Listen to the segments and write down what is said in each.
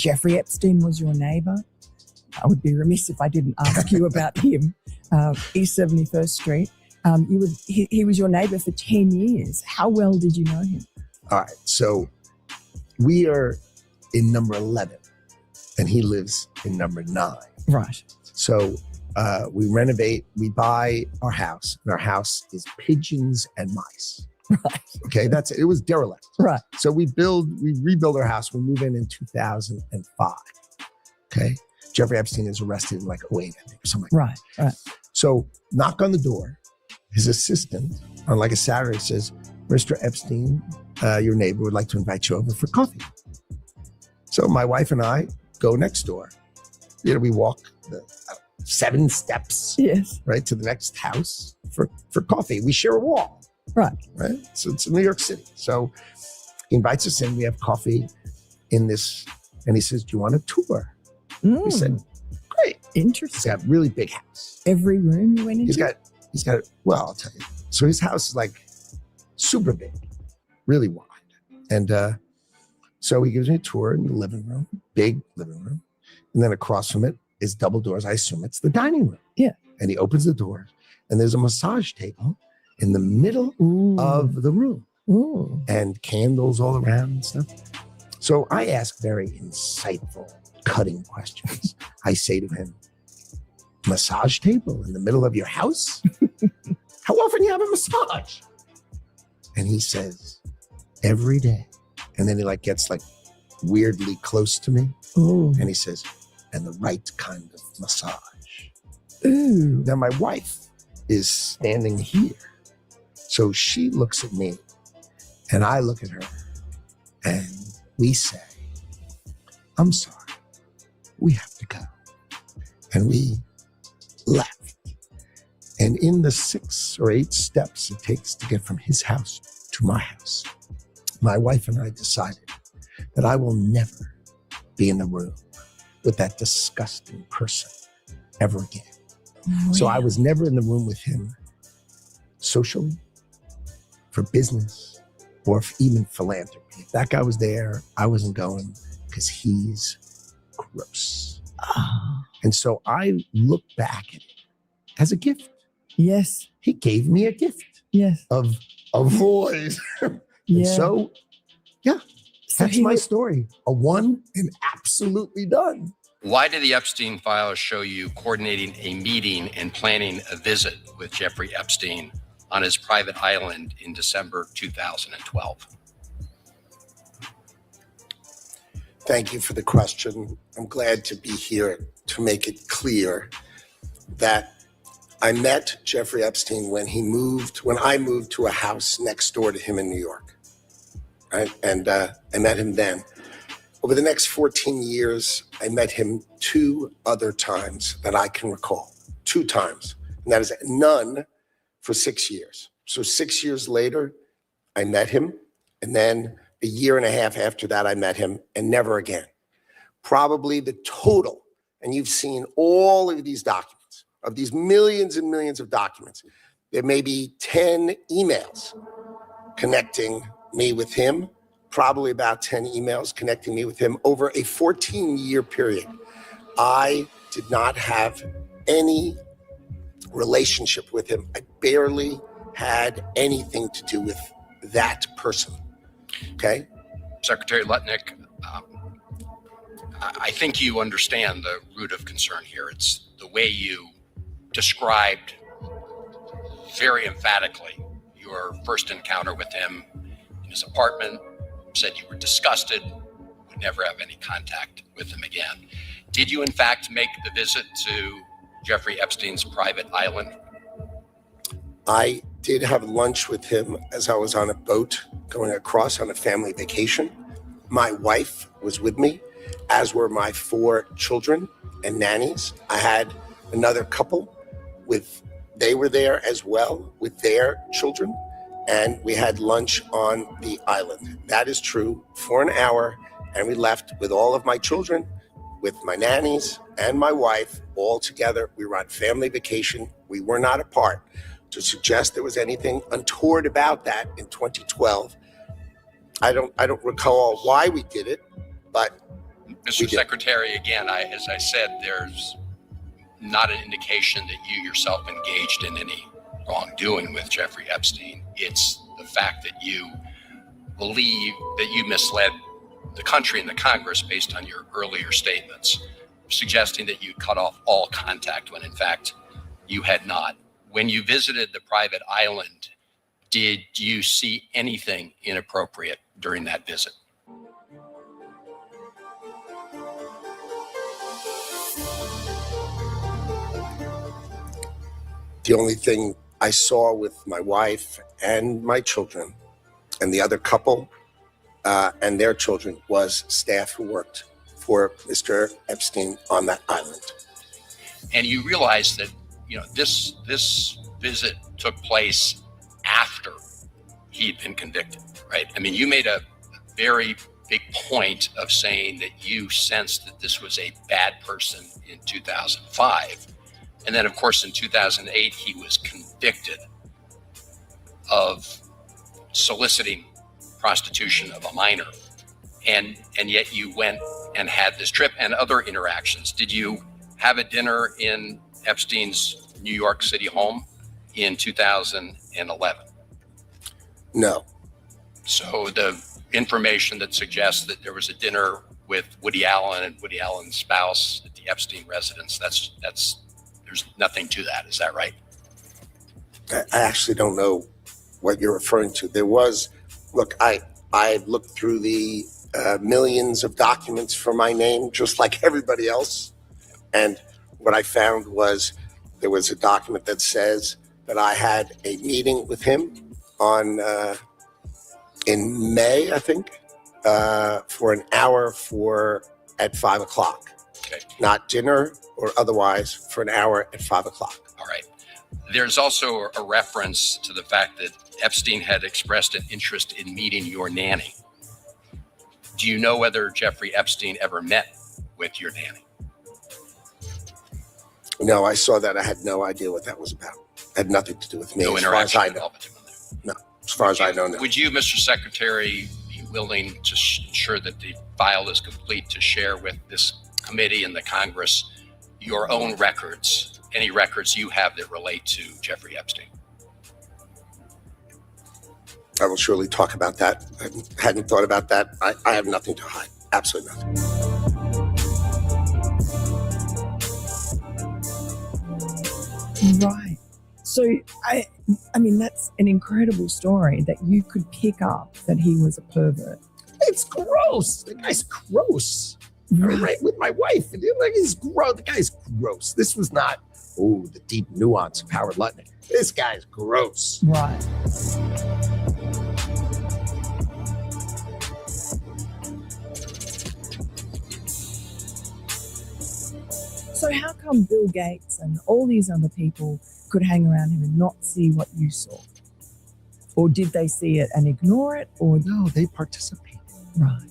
Jeffrey Epstein was your neighbour. I would be remiss if I didn't ask you about him. East 71st Street. He was your neighbour for 10 years. How well did you know him? All right. So we are in number 11 and he lives in number 9. Right. So we renovate, we buy our house, and our house is pigeons and mice. Right. Okay. That's it. It was derelict. Right. So we rebuild our house. We move in 2005. Okay. Jeffrey Epstein is arrested in like 08, I think, or something like that. Right. So knock on the door. His assistant on like a Saturday says, Mr. Epstein, your neighbor would like to invite you over for coffee. So my wife and I go next door. We walk the 7 steps, Yes. right, to the next house for coffee. We share a wall. Right. So it's in New York City. So he invites us in. We have coffee in this, and he says, do you want a tour? We said, great. Interesting. He's got a really big house. Every room you went into? He's got, well, I'll tell you. So his house is like super big, really wide. And so he gives me a tour in the living room, big living room. And then across from it is double doors. I assume it's the dining room. Yeah. And he opens the door and there's a massage table in the middle of the room. Ooh. And candles all around and stuff. So I ask very insightful, cutting questions. I say to him, massage table in the middle of your house? How often do you have a massage? And he says, every day. And then he gets weirdly close to me. Ooh. And he says, and the right kind of massage. Ooh. Now my wife is standing here. So she looks at me and I look at her and we say, I'm sorry, we have to go. And we left. And in the 6 or 8 steps it takes to get from his house to my house, my wife and I decided that I will never be in the room with that disgusting person ever again. Oh, so yeah. I was never in the room with him socially, for business, or even philanthropy. If that guy was there, I wasn't going because he's gross. Oh. And so I look back at it as a gift. Yes. He gave me a gift Yes. of a voice. Yeah. And so, yeah, So that's my story. A one and absolutely done. Why did the Epstein Files show you coordinating a meeting and planning a visit with Jeffrey Epstein on his private island in December 2012? Thank you for the question. I'm glad to be here to make it clear that I met Jeffrey Epstein when I moved to a house next door to him in New York. Right? And I met him then. Over the next 14 years, I met him 2 other times that I can recall. 2 times. And that is none for 6 years. So 6 years later, I met him. And then a year and a half after that, I met him and never again. Probably the total, and you've seen all of these documents, of these millions and millions of documents, there may be 10 emails connecting me with him, probably about 10 emails connecting me with him over a 14-year period. I did not have any relationship with him. I barely had anything to do with that person, okay? Secretary Lutnick, I think you understand the root of concern here. It's the way you described very emphatically your first encounter with him in his apartment, said you were disgusted, would never have any contact with him again. Did you in fact make the visit to Jeffrey Epstein's private island? I did have lunch with him as I was on a boat going across on a family vacation. My wife was with me, as were my 4 children and nannies. I had another couple they were there as well with their children. And we had lunch on the island. That is true, for an hour. And we left with all of my children, with my nannies and my wife, all together. We were on family vacation. We were not apart. To suggest there was anything untoward about that in 2012, I don't recall why we did it, but Mr. Secretary, again, as I said, there's not an indication that you yourself engaged in any wrongdoing with Jeffrey Epstein. It's the fact that you believe that you misled the country and the Congress based on your earlier statements, suggesting that you cut off all contact when in fact you had not. When you visited the private island, did you see anything inappropriate during that visit? The only thing I saw with my wife and my children and the other couple and their children was staff who worked for Mr. Epstein on that island. And you realize that, this visit took place after he'd been convicted, right? I mean, you made a very big point of saying that you sensed that this was a bad person in 2005. And then, of course, in 2008, he was convicted of soliciting prostitution of a minor. And yet you went and had this trip and other interactions. Did you have a dinner in Epstein's New York City home in 2011? No. So the information that suggests that there was a dinner with Woody Allen and Woody Allen's spouse at the Epstein residence, that's there's nothing to that. Is that right? I actually don't know what you're referring to. There was, look, I looked through the millions of documents for my name, just like everybody else. And what I found was there was a document that says that I had a meeting with him in May, I think, for an hour at 5 o'clock. Okay. Not dinner or otherwise, for an hour at 5 o'clock. All right. There's also a reference to the fact that Epstein had expressed an interest in meeting your nanny. Do you know whether Jeffrey Epstein ever met with your nanny? No, I saw that. I had no idea what that was about. It had nothing to do with me. No as far as interaction I at know. all between them. No, as far as I know, no. Would you, Mr. Secretary, be willing to ensure that the file is complete to share with this committee and the Congress your own records, any records you have that relate to Jeffrey Epstein? I will surely talk about that. I hadn't thought about that. I have nothing to hide. Absolutely nothing. Right. So, I mean, that's an incredible story that you could pick up that he was a pervert. It's gross. The guy's gross. Right with my wife. And he's gross. The guy's gross. This was not, the deep nuance of Howard Lutnick. This guy's gross. Right. So how come Bill Gates and all these other people could hang around him and not see what you saw? Or did they see it and ignore it? Or No, they participated. right.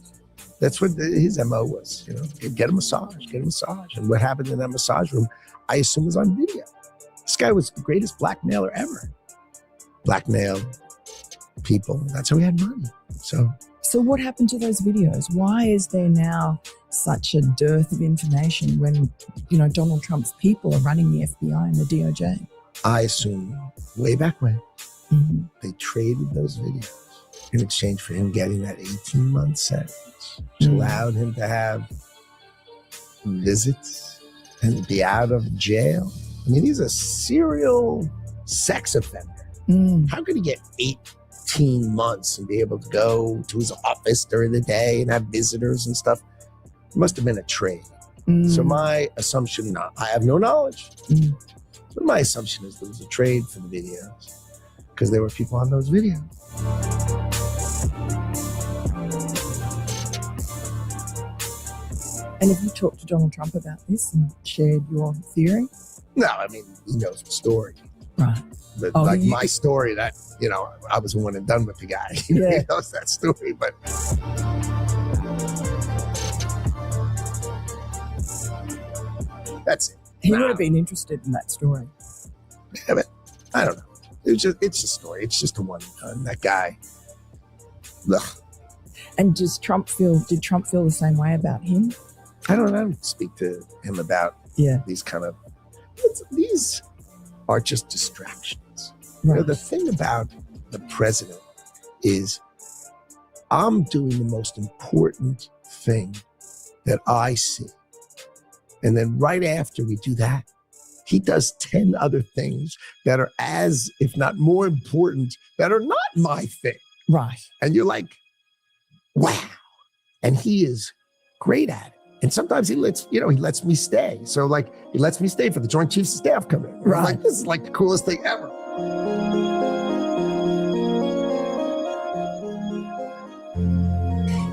That's what his MO was, get a massage. And what happened in that massage room, I assume was on video. This guy was the greatest blackmailer ever. Blackmail people. That's how he had money. So what happened to those videos? Why is there now such a dearth of information when, Donald Trump's people are running the FBI and the DOJ? I assume way back when, Mm-hmm. they traded those videos in exchange for him getting that 18-month sentence, which allowed him to have visits and be out of jail. I mean, he's a serial sex offender. How could he get 18 months and be able to go to his office during the day and have visitors and stuff? It must have been a trade. So my assumption, I have no knowledge, but my assumption is there was a trade for the videos because there were people on those videos. And have you talked to Donald Trump about this and shared your theory? No, I mean, he knows the story. Right. But Oh, my story, that, I was one and done with the guy. He knows that story, but... That's it. He would have been interested in that story. Yeah, but I don't know. It's a story. It's just a one and done. That guy. Ugh. And did Trump feel the same way about him? I don't speak to him about these kind of, these are just distractions. Right. You know, the thing about the president is I'm doing the most important thing that I see. And then right after we do that, he does 10 other things that are as, if not more important, that are not my thing. Right. And you're like, wow. And he is great at it. And sometimes he lets me stay. So like, he lets me stay for the Joint Chiefs of Staff come in. Right. I'm like, this is like the coolest thing ever.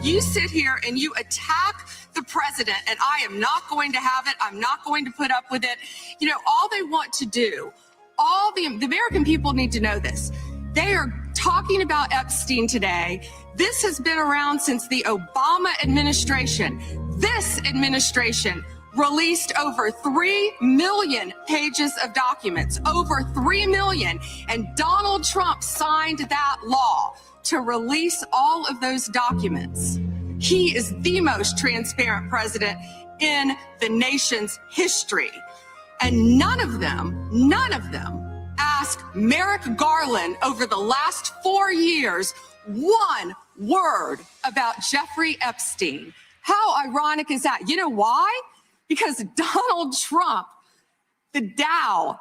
You sit here and you attack the president, and I am not going to have it. I'm not going to put up with it. You know, all they want to do, all the American people need to know this. They are talking about Epstein today. This has been around since the Obama administration. This administration released over 3 million pages of documents, over 3 million. And Donald Trump signed that law to release all of those documents. He is the most transparent president in the nation's history. And none of them asked Merrick Garland over the last 4 years one word about Jeffrey Epstein. How ironic is that? You know why? Because Donald Trump, the Dow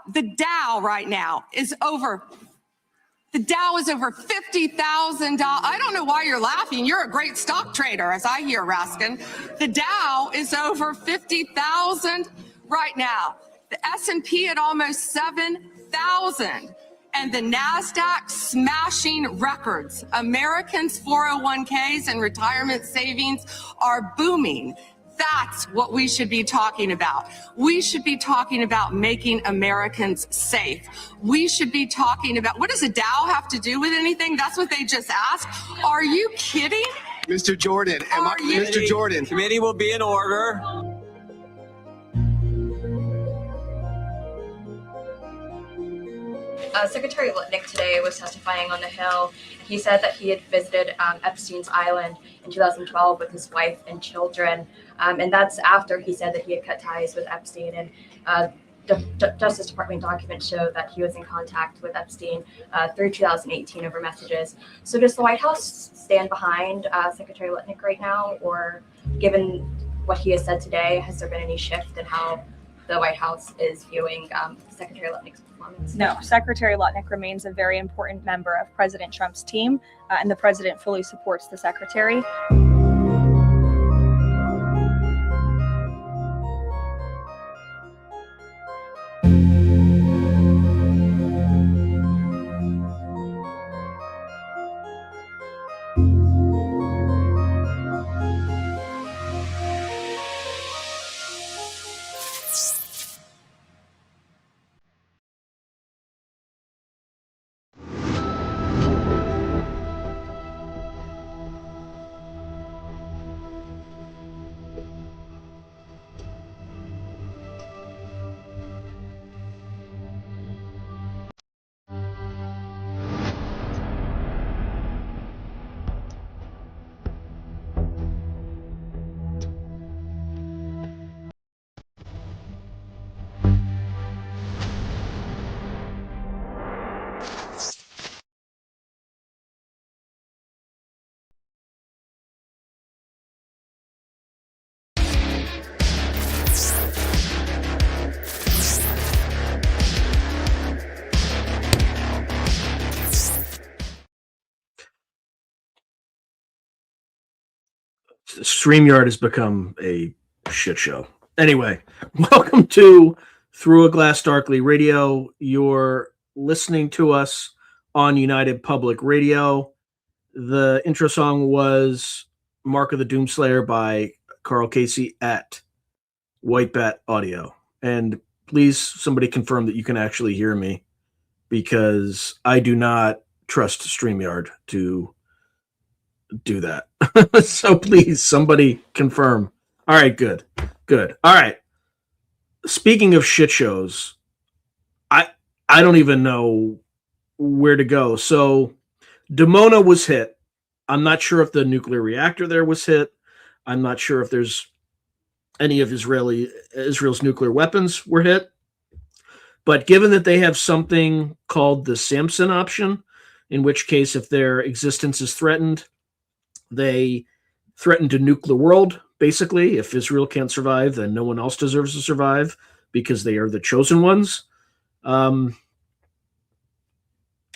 right now is over. The Dow is over $50,000. I don't know why you're laughing. You're a great stock trader, as I hear, Raskin. The Dow is over 50,000 right now. The S&P at almost 7,000. And the NASDAQ smashing records. Americans' 401ks and retirement savings are booming. That's what we should be talking about. We should be talking about making Americans safe. We should be talking about, what does a Dow have to do with anything? That's what they just asked. Are you kidding? Mr. Jordan, Mr. Jordan. Committee will be in order. Secretary Lutnick today was testifying on the Hill. He said that he had visited Epstein's Island in 2012 with his wife and children. And that's after he said that he had cut ties with Epstein. And the Justice Department documents show that he was in contact with Epstein through 2018 over messages. So does the White House stand behind Secretary Lutnick right now? Or given what he has said today, has there been any shift in how the White House is viewing Secretary Lutnick's performance? No, Secretary Lutnick remains a very important member of President Trump's team, and the president fully supports the secretary. StreamYard has become a shit show. Anyway, welcome to Through a Glass Darkly Radio. You're listening to us on United Public Radio. The intro song was Mark of the Doomslayer by Karl Casey at White Bat Audio. And please, somebody confirm that you can actually hear me, because I do not trust StreamYard to do that. So please, somebody confirm. All right, good. All right. Speaking of shit shows, I don't even know where to go. So Dimona was hit. I'm not sure if the nuclear reactor there was hit. I'm not sure if there's any of Israel's nuclear weapons were hit. But given that they have something called the Samson option, in which case if their existence is threatened, they threaten to nuke the world, basically. If Israel can't survive, then no one else deserves to survive because they are the chosen ones.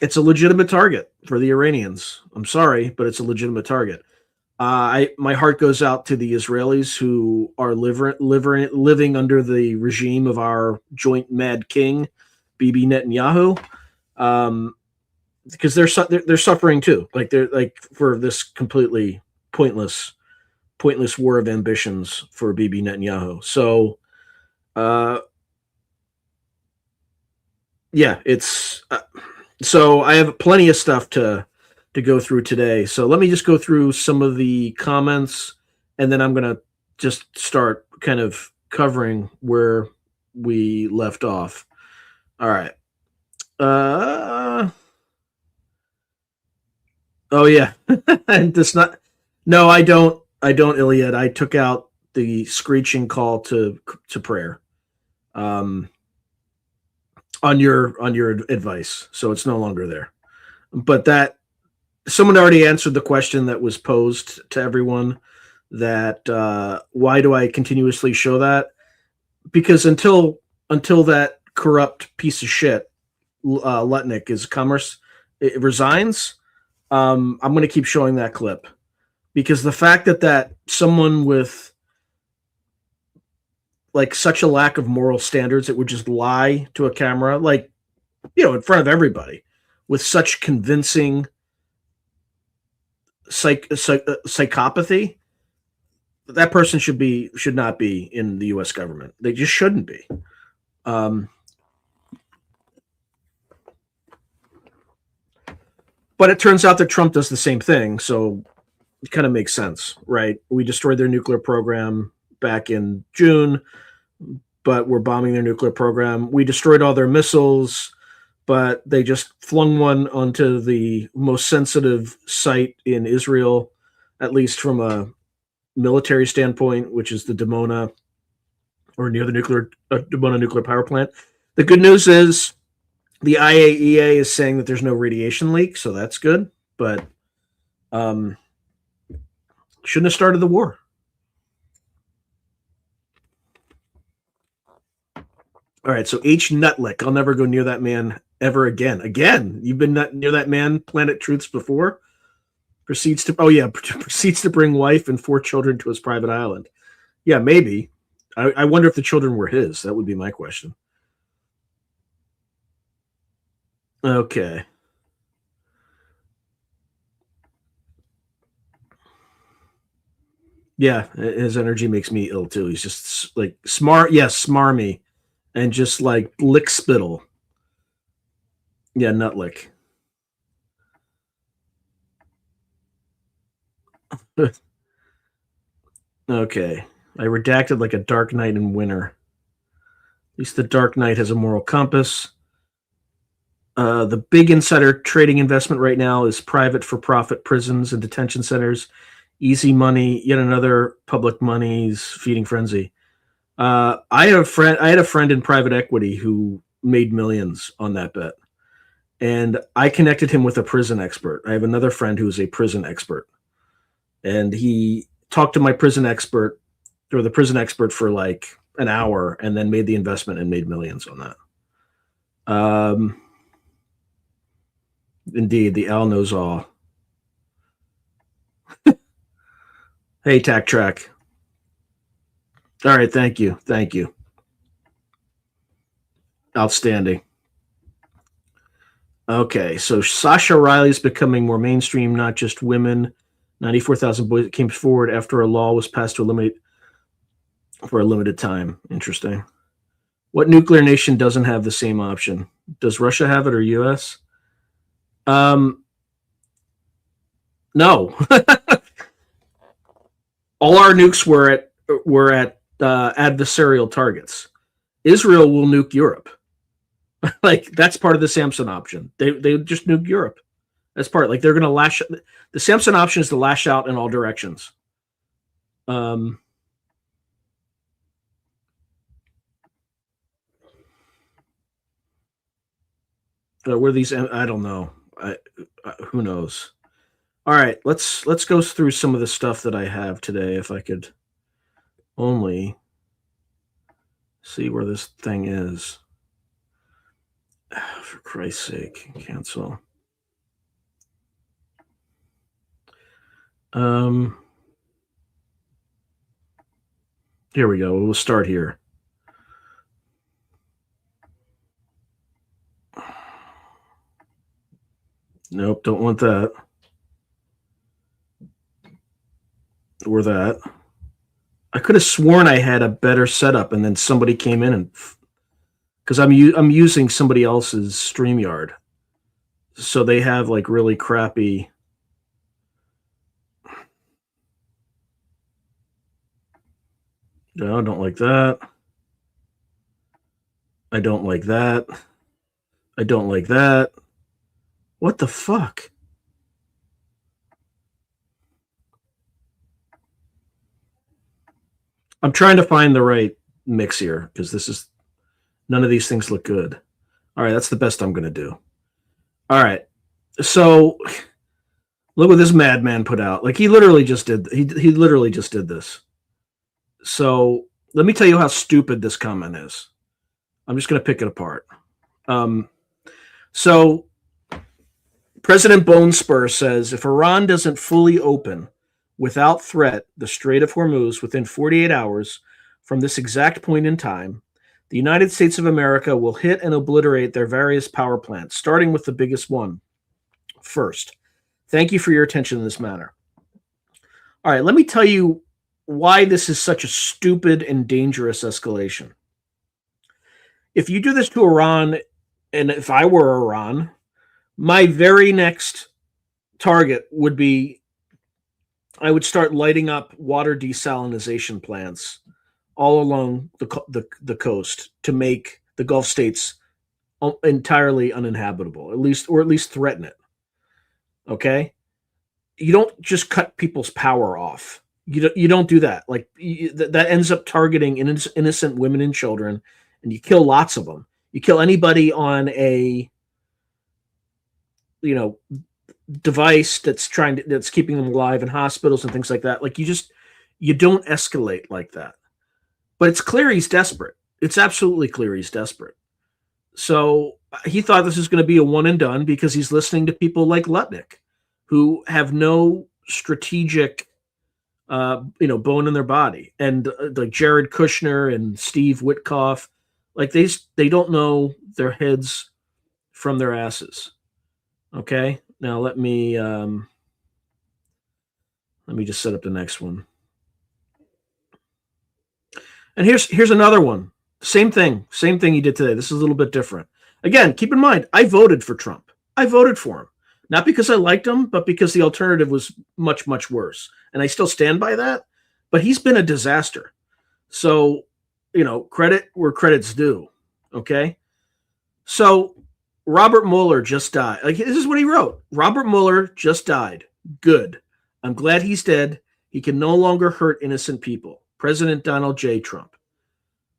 It's a legitimate target for the Iranians. I'm sorry, but it's a legitimate target. My heart goes out to the Israelis who are living under the regime of our joint mad king, Bibi Netanyahu, because they're suffering too. Like they're like for this completely pointless war of ambitions for Bibi Netanyahu. So, yeah, it's so I have plenty of stuff to go through today. So let me just go through some of the comments, and then I'm going to just start kind of covering where we left off. All right. Oh yeah. That's not. No, I don't, Iliad. I took out the screeching call to prayer. On your advice, so it's no longer there. But that someone already answered the question that was posed to everyone, that why do I continuously show that? Because until that corrupt piece of shit Lutnick is commerce it resigns, I'm going to keep showing that clip, because the fact that someone with like such a lack of moral standards that would just lie to a camera, like, you know, in front of everybody with such convincing psychopathy, that person should not be in the U.S. government. They just shouldn't be. But it turns out that Trump does the same thing, so it kind of makes sense, right? We destroyed their nuclear program back in June, but we're bombing their nuclear program. We destroyed all their missiles, but they just flung one onto the most sensitive site in Israel, at least from a military standpoint, which is the Dimona, or near the Dimona nuclear power plant. The good news is the IAEA is saying that there's no radiation leak, so that's good, but shouldn't have started the war. All right, so H. Nutlick. I'll never go near that man ever again. Again, you've been near that man, Planet Truths, before? Proceeds to bring wife and 4 children to his private island. Yeah, maybe. I wonder if the children were his. That would be my question. Okay. Yeah, his energy makes me ill too. He's just like smart. Yes, smarmy. And just like lick spittle. Yeah, Nutlick. Okay. I redacted like a Dark Knight in winter. At least the Dark Knight has a moral compass. The big insider trading investment right now is private for-profit prisons and detention centers. Easy money, yet another public money's feeding frenzy. I had a friend in private equity who made millions on that bet, and I connected him with a prison expert. I have another friend who's a prison expert, and he talked to my prison expert, or the prison expert, for like an hour, and then made the investment and made millions on that. Indeed, the owl knows all. Hey, Tack Track. All right, thank you. Outstanding. Okay, so Sasha Riley's becoming more mainstream, not just women. 94,000 boys came forward after a law was passed to eliminate for a limited time. Interesting. What nuclear nation doesn't have the same option? Does Russia have it, or U.S.? No. All our nukes were at adversarial targets. Israel will nuke Europe. Like, that's part of the Samson option. They just nuke Europe. That's part. Like they're going to lash. The Samson option is to lash out in all directions. Were these? I don't know. Who knows? All right, let's go through some of the stuff that I have today. If I could only see where this thing is. For Christ's sake, cancel. Here we go. We'll start here. Nope, don't want that. Or that. I could have sworn I had a better setup, and then somebody came in and because I'm using somebody else's StreamYard, so they have like really crappy. No, I don't like that. I don't like that. I don't like that. What the fuck? I'm trying to find the right mix here because this is none of these things look good. All right, that's the best I'm going to do. All right, so look what this madman put out. Like he literally just did. He literally just did this. So let me tell you how stupid this comment is. I'm just going to pick it apart. So President Bone Spur says if Iran doesn't fully open without threat the Strait of Hormuz within 48 hours from this exact point in time, the United States of America will hit and obliterate their various power plants, starting with the biggest one first. Thank you for your attention in this matter. All right, let me tell you why this is such a stupid and dangerous escalation. If you do this to Iran, and if I were Iran, my very next target would be I would start lighting up water desalination plants all along the coast to make the Gulf states entirely uninhabitable, at least threaten it. Okay? You don't just cut people's power off. You don't do that. Like that ends up targeting innocent women and children, and you kill lots of them. You kill anybody on a device that's keeping them alive in hospitals and things like that. Like you don't escalate like that. But it's clear he's desperate. It's absolutely clear he's desperate. So he thought this was going to be a one and done because he's listening to people like Lutnick, who have no strategic, bone in their body, and like Jared Kushner and Steve Witkoff, like they don't know their heads from their asses. Okay, now let me just set up the next one. And here's another one. Same thing he did today. This is a little bit different. Again, keep in mind, I voted for Trump. I voted for him. Not because I liked him, but because the alternative was much, much worse. And I still stand by that. But he's been a disaster. So, credit where credit's due. Okay? So, Robert Mueller just died. Like, this is what he wrote. Robert Mueller just died. Good. I'm glad he's dead. He can no longer hurt innocent people. President Donald J. Trump.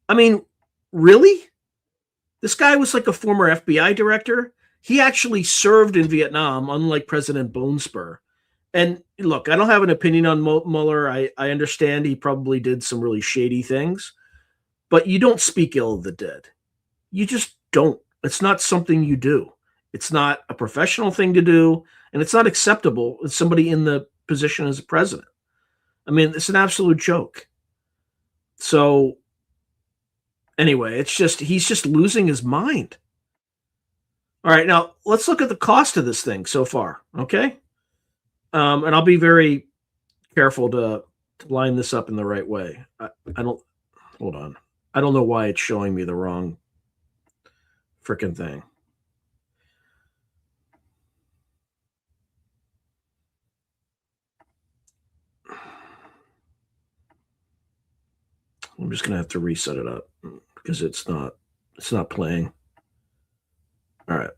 I mean, really? This guy was like a former FBI director. He actually served in Vietnam, unlike President Bone Spur. And look, I don't have an opinion on Mueller. I understand he probably did some really shady things. But you don't speak ill of the dead. You just don't. It's not something you do. It's not a professional thing to do. And it's not acceptable as somebody in the position as a president. I mean, it's an absolute joke. So anyway, he's just losing his mind. All right, now let's look at the cost of this thing so far, okay? And I'll be very careful to line this up in the right way. Hold on. I don't know why it's showing me the wrong freaking thing. I'm just gonna have to reset it up because it's not playing. All right.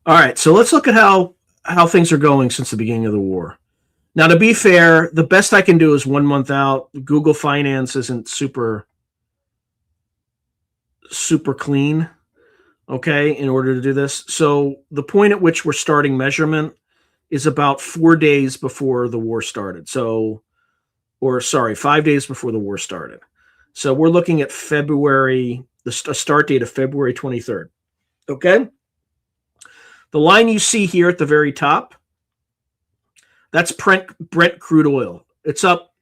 All right, so let's look at how things are going since the beginning of the war. Now, to be fair, the best I can do is 1 month out. Google Finance isn't super clean, okay, in order to do this. So the point at which we're starting measurement is about 4 days before the war started. 5 days before the war started. So we're looking at February, the start date of February 23rd, okay? The line you see here at the very top, that's Brent crude oil. It's up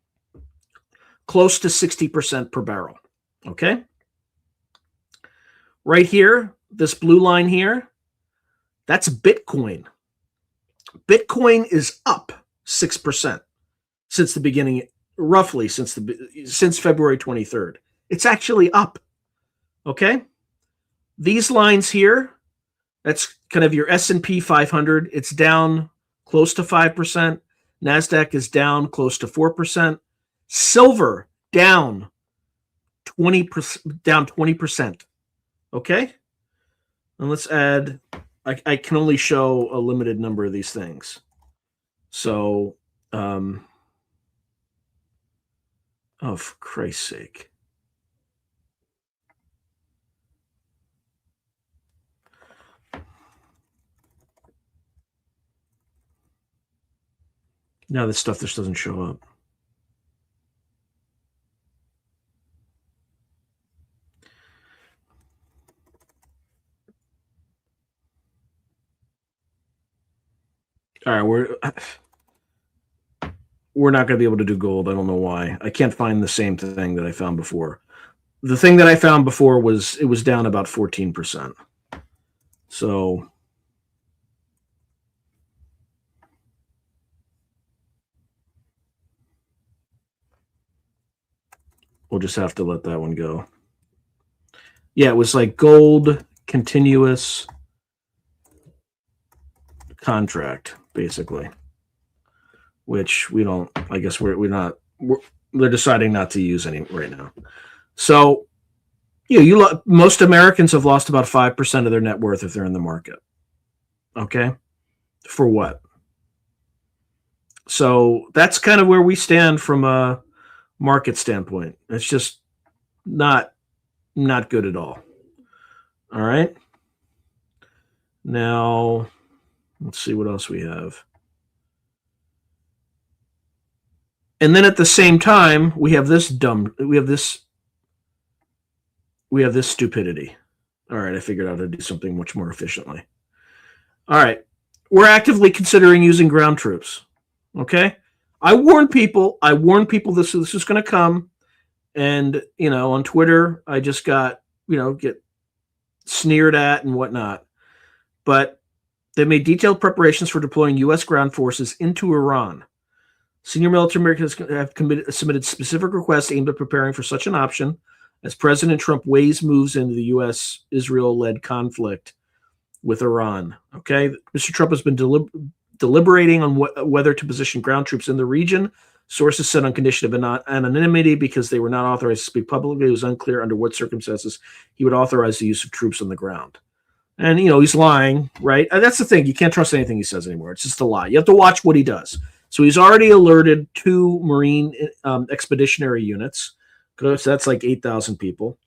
close to 60% per barrel, okay? Right here, this blue line here, that's Bitcoin. Bitcoin is up 6% since the beginning, roughly since February 23rd. It's actually up, okay? These lines here, that's kind of your S&P 500. It's down close to 5%. NASDAQ is down close to 4%. Silver down 20%. Okay? And let's add, I can only show a limited number of these things. So, oh, for Christ's sake. Now this stuff just doesn't show up. All right, we're not going to be able to do gold. I don't know why. I can't find the same thing that I found before. The thing that I found before was down about 14%. So we'll just have to let that one go. Yeah, it was like gold continuous contract, basically, which we don't, I guess they're deciding not to use any right now. So, most Americans have lost about 5% of their net worth if they're in the market. Okay. For what? So that's kind of where we stand from a market standpoint. It's just not good at all. All right. Now, let's see what else we have. And then at the same time, we have this stupidity. All right, I figured out how to do something much more efficiently. All right, we're actively considering using ground troops. Okay, I warn people this is going to come, and on Twitter I just got get sneered at and whatnot, but they made detailed preparations for deploying U.S. ground forces into Iran. Senior military Americans have submitted specific requests aimed at preparing for such an option as President Trump weighs moves into the U.S.-Israel-led conflict with Iran. Okay, Mr. Trump has been deliberating on whether to position ground troops in the region. Sources said on condition of anonymity because they were not authorized to speak publicly. It was unclear under what circumstances he would authorize the use of troops on the ground. And, he's lying, right? And that's the thing. You can't trust anything he says anymore. It's just a lie. You have to watch what he does. So he's already alerted 2 Marine expeditionary units. So that's like 8,000 people.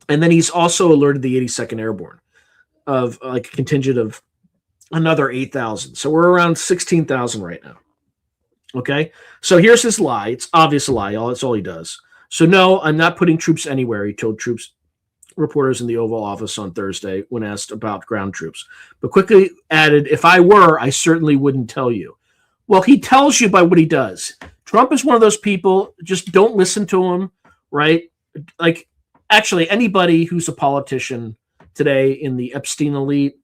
And then he's also alerted the 82nd Airborne of like a contingent of another 8,000. So we're around 16,000 right now. Okay. So here's his lie. It's obvious a lie. That's all he does. So no, I'm not putting troops anywhere. He told reporters in the Oval Office on Thursday when asked about ground troops, but quickly added, if I were, I certainly wouldn't tell you. Well, he tells you by what he does. Trump is one of those people, just don't listen to him, right? Like, actually, anybody who's a politician today in the Epstein elite,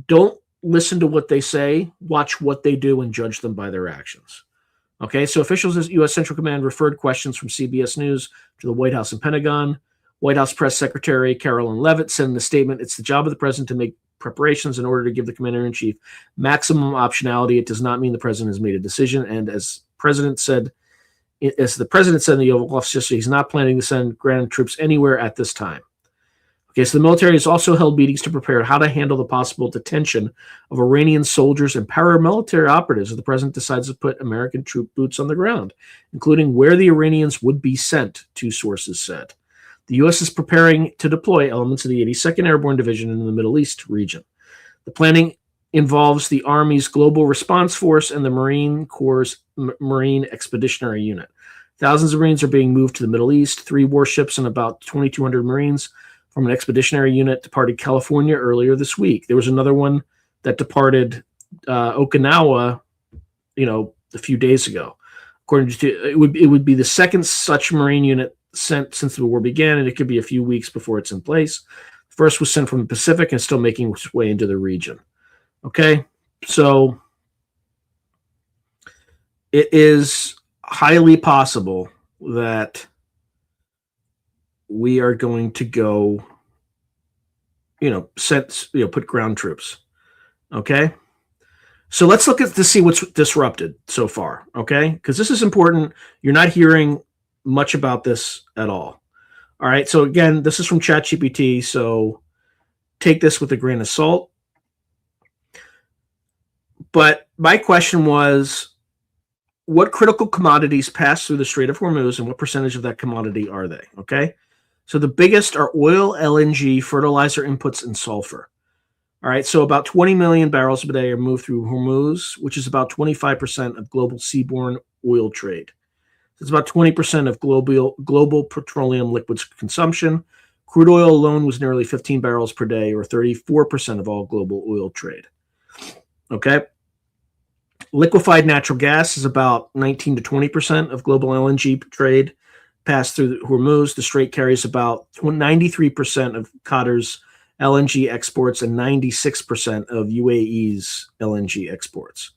don't listen to what they say, watch what they do, and judge them by their actions. Okay, so officials at U.S. Central Command referred questions from CBS News to the White House and Pentagon. White House Press Secretary Karl Levitt said in the statement, it's the job of the president to make preparations in order to give the commander-in-chief maximum optionality. It does not mean the president has made a decision. And as the president said in the Oval Office yesterday, he's not planning to send ground troops anywhere at this time. Okay, so the military has also held meetings to prepare how to handle the possible detention of Iranian soldiers and paramilitary operatives if the president decides to put American troop boots on the ground, including where the Iranians would be sent, two sources said. The U.S. is preparing to deploy elements of the 82nd Airborne Division in the Middle East region. The planning involves the Army's Global Response Force and the Marine Corps' Marine Expeditionary Unit. Thousands of Marines are being moved to the Middle East. 3 warships and about 2,200 Marines from an expeditionary unit departed California earlier this week. There was another one that departed Okinawa, a few days ago. According to it would be the second such Marine unit sent since the war began, and it could be a few weeks before it's in place. The first was sent from the Pacific and still making its way into the region. Okay, so it is highly possible that we are going to go, put ground troops. Okay, so let's look to see what's disrupted so far. Okay, because this is important. You're not hearing much about this at all. All right, so again, this is from ChatGPT, so take this with a grain of salt. But my question was, what critical commodities pass through the Strait of Hormuz, and what percentage of that commodity are they? Okay, so the biggest are oil, LNG, fertilizer inputs, and sulfur. All right, so about 20 million barrels a day are moved through Hormuz, which is about 25% of global seaborne oil trade. It's about 20% of global petroleum liquids consumption. Crude oil alone was nearly 15 barrels per day, or 34% of all global oil trade. Okay. Liquefied natural gas is about 19 to 20% of global LNG trade passed through Hormuz. The strait carries about 93% of Qatar's LNG exports and 96% of UAE's LNG exports.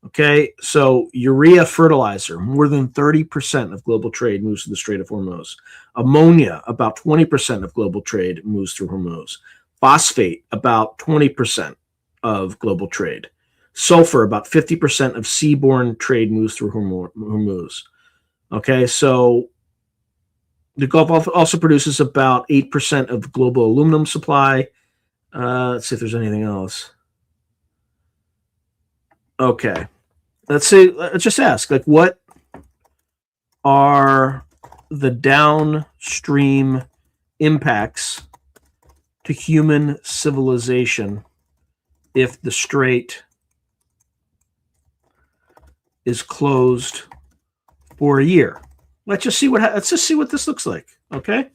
Okay, so urea fertilizer, more than 30% of global trade moves through the Strait of Hormuz. Ammonia, about 20% of global trade moves through Hormuz. Phosphate, about 20% of global trade. Sulfur, about 50% of seaborne trade moves through Hormuz. Okay, so the Gulf also produces about 8% of global aluminum supply. Let's see if there's anything else. Okay. Let's just ask, what are the downstream impacts to human civilization if the strait is closed for a year? Let's just see what this looks like. Okay.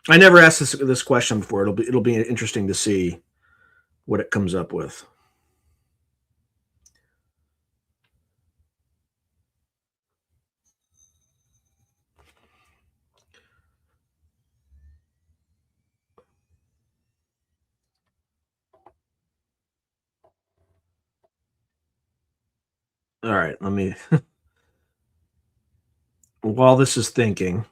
I never asked this question before. It'll be interesting to see what it comes up with. All right, let me while this is thinking,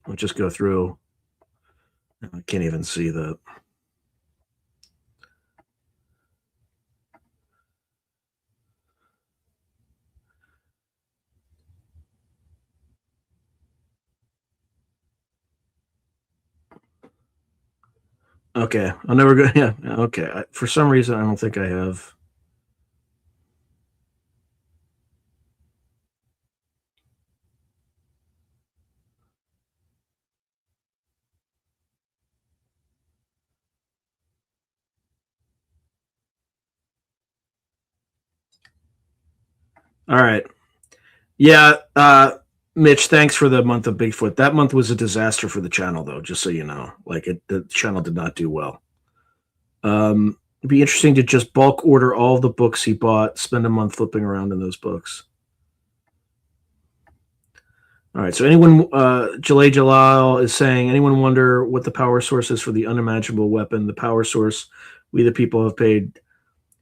I'll just go through. I can't even see the. Okay, I'll never go. Yeah, okay. For some reason, I don't think I have. All right. Yeah, Mitch, thanks for the month of Bigfoot. That month was a disaster for the channel, though, just so you know. The channel did not do well. It'd be interesting to just bulk order all the books he bought, spend a month flipping around in those books. All right, so anyone, Jalay Jalal is saying, anyone wonder what the power source is for the unimaginable weapon? The power source we the people have paid.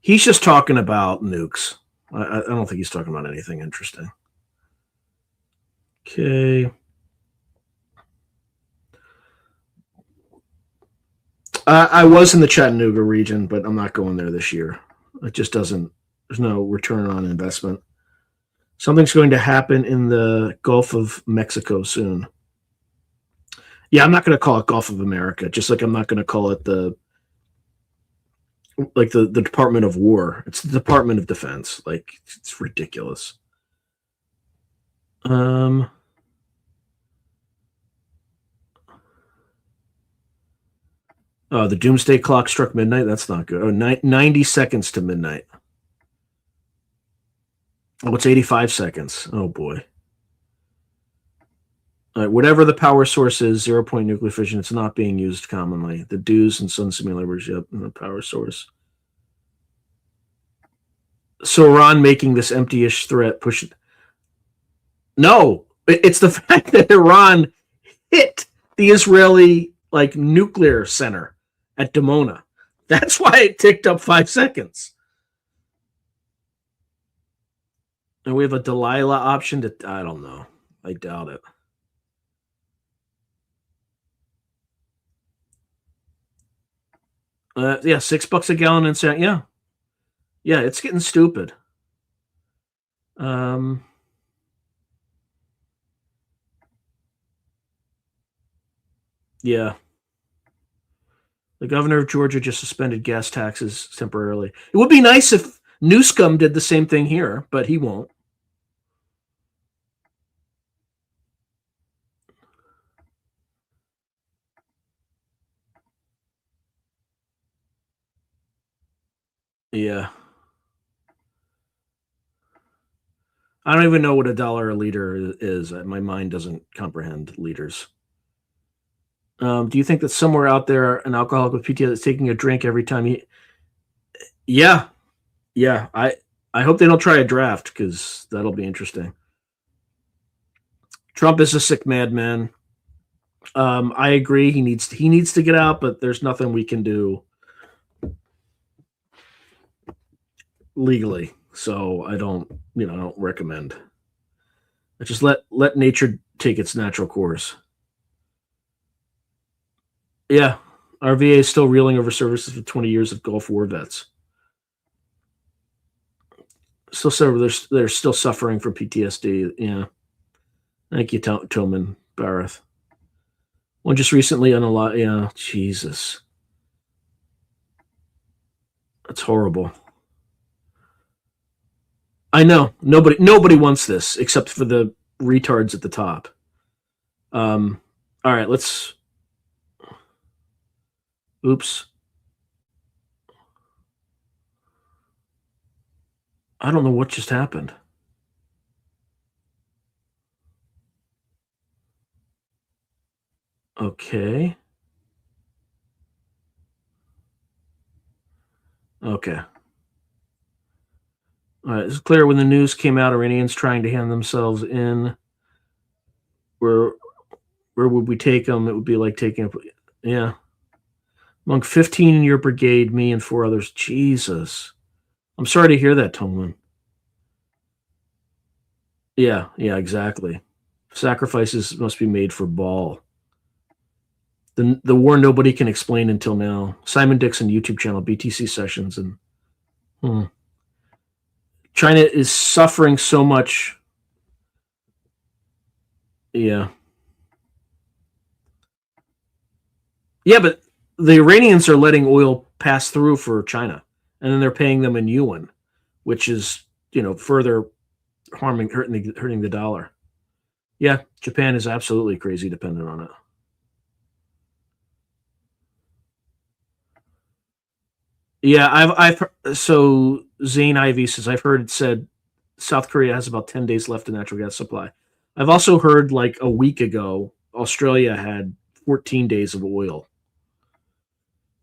He's just talking about nukes. I don't think he's talking about anything interesting. Okay. I was in the Chattanooga region, but I'm not going there this year. It just doesn't. There's no return on investment. Something's going to happen in the Gulf of Mexico soon. Yeah, I'm not going to call it Gulf of America, just like I'm not going to call it the Department of War. It's the Department of Defense. Like, it's ridiculous. The doomsday clock struck midnight. That's not good. Oh, 90 seconds to midnight. Oh, it's 85 seconds. Oh, boy. All right, whatever the power source is, 0-point nuclear fission, it's not being used commonly. The dews and sun simulators, yep, and the power source. So Iran making this empty-ish threat push. No, it's the fact that Iran hit the Israeli nuclear center at Dimona. That's why it ticked up 5 seconds. And we have a Delilah option to, I don't know. I doubt it. Yeah, $6 a gallon in San. Yeah, it's getting stupid. Yeah, the governor of Georgia just suspended gas taxes temporarily. It would be nice if Newscomb did the same thing here, but he won't. Yeah. I don't even know what $1 a liter is. My mind doesn't comprehend liters. Do you think that somewhere out there an alcoholic with PTSD is taking a drink every time he... Yeah. I hope they don't try a draft, because that'll be interesting. Trump is a sick madman. I agree. He needs to get out, but there's nothing we can do legally, so I don't recommend. I just let nature take its natural course. Yeah, our VA is still reeling over services for 20 years of Gulf War vets. They're still suffering from PTSD. Yeah, thank you, Tillman Barrett. One just recently on a lot. Yeah, Jesus, that's horrible. I know nobody wants this except for the retards at the top. All right, let's. Oops. I don't know what just happened. Okay. Okay. All right, it's clear when the news came out, Iranians trying to hand themselves in. Where would we take them? It would be like taking a... Yeah. Among 15 in your brigade, me and 4 others. Jesus. I'm sorry to hear that, Tolman. Yeah, exactly. Sacrifices must be made for Baal. The war nobody can explain until now. Simon Dixon YouTube channel, BTC sessions, and China is suffering so much. Yeah, but the Iranians are letting oil pass through for China, and then they're paying them in yuan, which is further hurting the dollar. Yeah, Japan is absolutely crazy dependent on it. Yeah, so Zane Ivy says, I've heard it said South Korea has about 10 days left in natural gas supply. I've also heard like a week ago, Australia had 14 days of oil.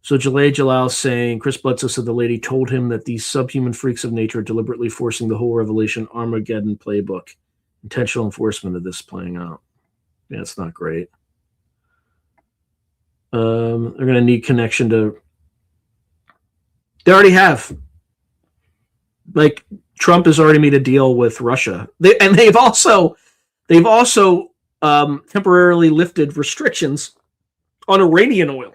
So Jalal saying, Chris Bledsoe said the lady told him that these subhuman freaks of nature are deliberately forcing the whole Revelation Armageddon playbook. Intentional enforcement of this playing out. Yeah, it's not great. They're going to need connection to... They already have. Like, Trump has already made a deal with Russia. They've also temporarily lifted restrictions on Iranian oil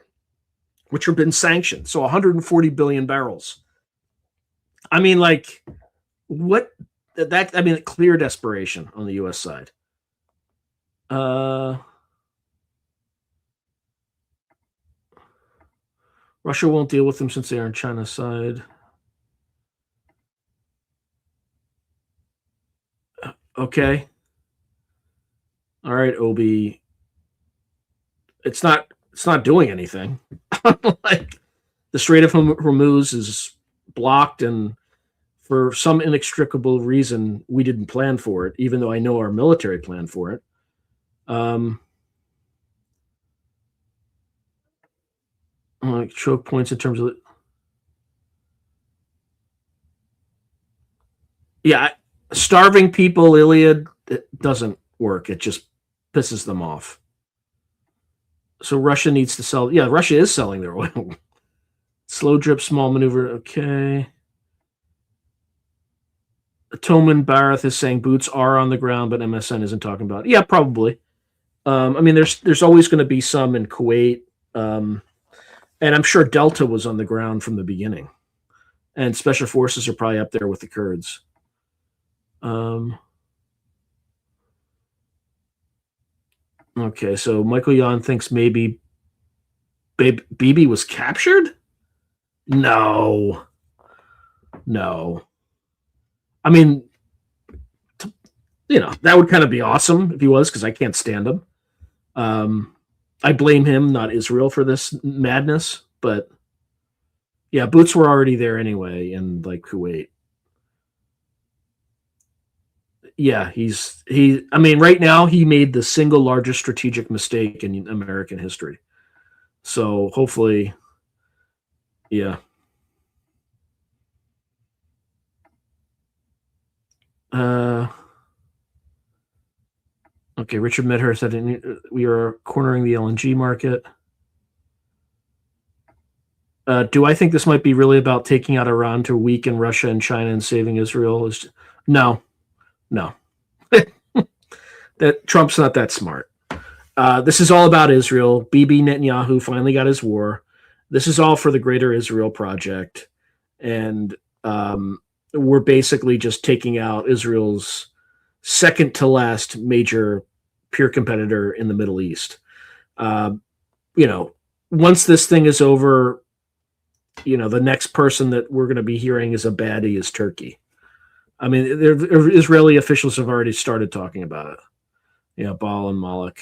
which have been sanctioned. So 140 billion barrels. I mean, like, what that? I mean, clear desperation on the U.S. side. Russia won't deal with them since they are on China's side. Okay. All right, Obi. It's not doing anything. Like, the Strait of Hormuz is blocked, and for some inextricable reason, we didn't plan for it, even though I know our military planned for it. Like choke points in terms of starving people, Iliad, it doesn't work. It just pisses them off. So Russia needs to sell. Yeah, Russia is selling their oil. Slow drip, small maneuver. Okay. Toman Barath is saying boots are on the ground, but MSN isn't talking about it. Yeah, probably. I mean, there's always going to be some in Kuwait. And I'm sure Delta was on the ground from the beginning. And special forces are probably up there with the Kurds. Okay, so Michael Yan thinks maybe Bibi was captured? No. I mean, that would kind of be awesome if he was, because I can't stand him. I blame him, not Israel, for this madness. But yeah, boots were already there anyway in like Kuwait. Yeah, I mean, right now he made the single largest strategic mistake in American history. So hopefully, yeah. Okay, Richard Medhurst said we are cornering the LNG market. Do I think this might be really about taking out Iran to weaken Russia and China and saving Israel? No. That Trump's not that smart. This is all about Israel. Bibi Netanyahu finally got his war. This is all for the Greater Israel Project. And we're basically just taking out Israel's second to last major peer competitor in the Middle East. Once this thing is over, the next person that we're going to be hearing is a baddie is Turkey. I mean, Israeli officials have already started talking about it. Yeah, Baal and Moloch.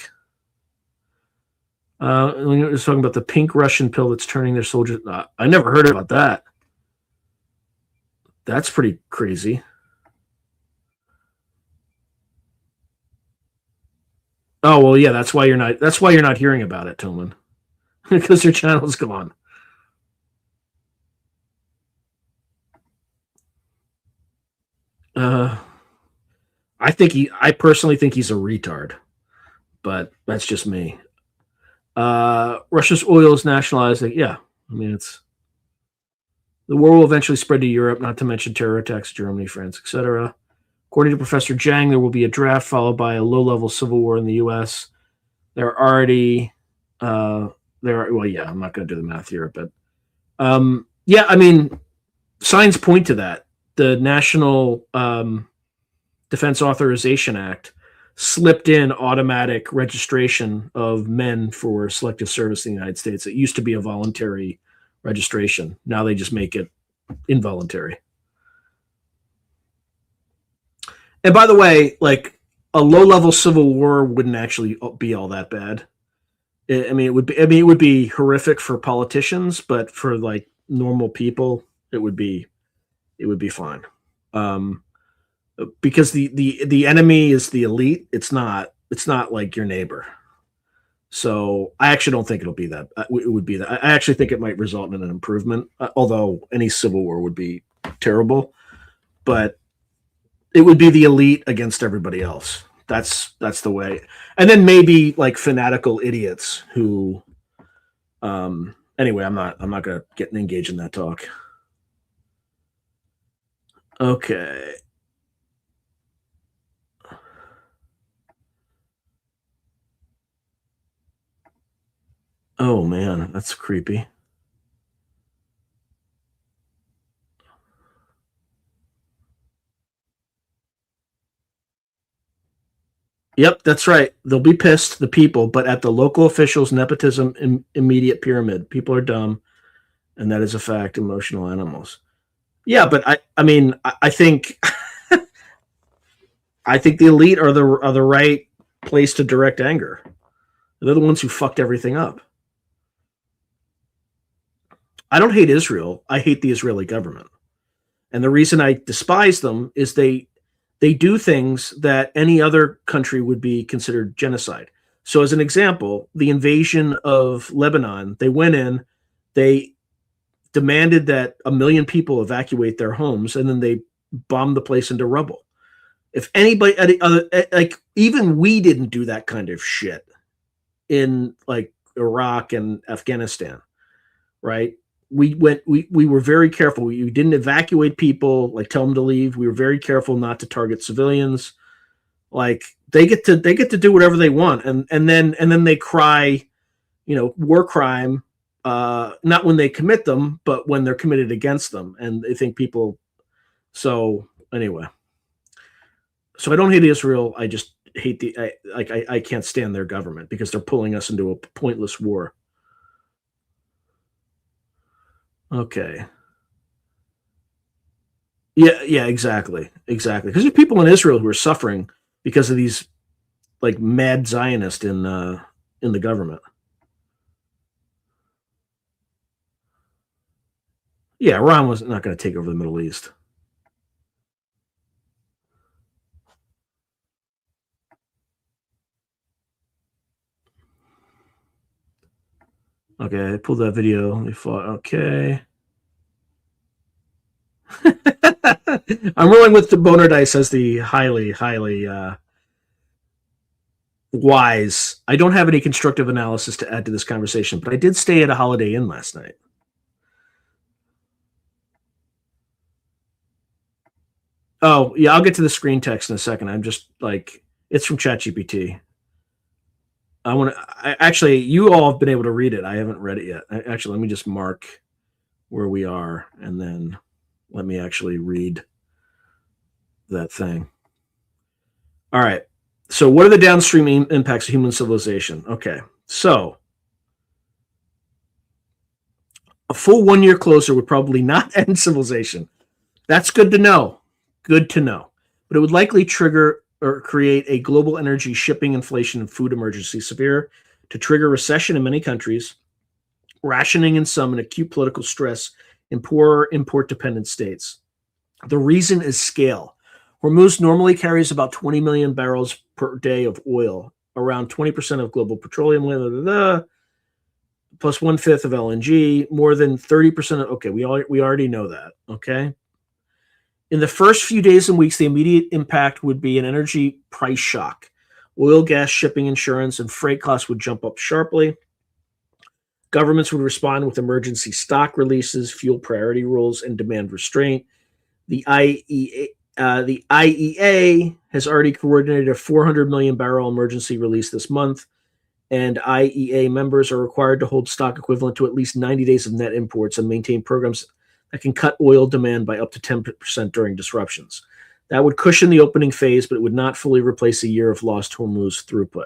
When was talking about the pink Russian pill that's turning their soldiers. I never heard about that. That's pretty crazy. Oh well, yeah. That's why you're not hearing about it, Tillman, because your channel's gone. I personally think he's a retard, but that's just me. Russia's oil is nationalized. Yeah, I mean, the war will eventually spread to Europe, not to mention terror attacks, Germany, France, etc. According to Professor Jang, there will be a draft followed by a low-level civil war in the U.S. There are already, I'm not going to do the math here, but yeah, I mean, signs point to that. The National Defense Authorization Act slipped in automatic registration of men for selective service in the United States. It used to be a voluntary registration. Now they just make it involuntary. And by the way, like, a low-level civil war wouldn't actually be all that bad. It would be horrific for politicians, but for like normal people, it would be fine. Because the enemy is the elite. It's not like your neighbor. So I actually don't think it'll be that. It would be that. I actually think it might result in an improvement. Although any civil war would be terrible, but it would be the elite against everybody else. That's the way. And then maybe like fanatical idiots who. Anyway, I'm not going to get engaged in that talk. Okay. Oh man, that's creepy. Yep, that's right. They'll be pissed, the people, but at the local officials, nepotism, immediate pyramid. People are dumb, and that is a fact. Emotional animals. Yeah, but I think I think the elite are the right place to direct anger. They're the ones who fucked everything up. I don't hate Israel. I hate the Israeli government. And the reason I despise them is they do things that any other country would be considered genocide. So as an example, the invasion of Lebanon, they went in, they demanded that 1 million people evacuate their homes, and then they bombed the place into rubble. If anybody, like even we didn't do that kind of shit in like Iraq and Afghanistan, right? We were very careful. We didn't evacuate people, like tell them to leave. We were very careful not to target civilians. Like they get to do whatever they want, and then they cry, war crime, not when they commit them, but when they're committed against them, and they think people. So anyway, so I don't hate Israel. I just hate I can't stand their government because they're pulling us into a pointless war. Okay. Yeah, exactly. Because there's people in Israel who are suffering because of these like mad Zionists in the government. Yeah, Iran was not going to take over the Middle East. Okay, I pulled that video. They fought. Okay. I'm rolling with the Boner Dice as the highly wise. I don't have any constructive analysis to add to this conversation, but I did stay at a Holiday Inn last night. Oh, yeah, I'll get to the screen text in a second. I'm just like, it's from ChatGPT. Actually, you all have been able to read it. I haven't read it yet. Actually, let me just mark where we are, and then let me actually read that thing. All right. So what are the downstream impacts of human civilization? Okay. So a full 1 year closure would probably not end civilization. That's good to know. Good to know. But it would likely trigger or create a global energy, shipping, inflation, and food emergency, severe to trigger recession in many countries, rationing in some, and acute political stress in poorer import-dependent states. The reason is scale. Hormuz normally carries about 20 million barrels per day of oil, around 20% of global petroleum, plus 1/5 of LNG, more than 30% of, okay, we already know that, okay? In the first few days and weeks, the immediate impact would be an energy price shock. Oil, gas, shipping, insurance, and freight costs would jump up sharply. Governments would respond with emergency stock releases, fuel priority rules, and demand restraint. The IEA has already coordinated a 400 million barrel emergency release this month, and IEA members are required to hold stock equivalent to at least 90 days of net imports and maintain programs that can cut oil demand by up to 10% during disruptions. That would cushion the opening phase, but it would not fully replace a year of lost Hormuz throughput.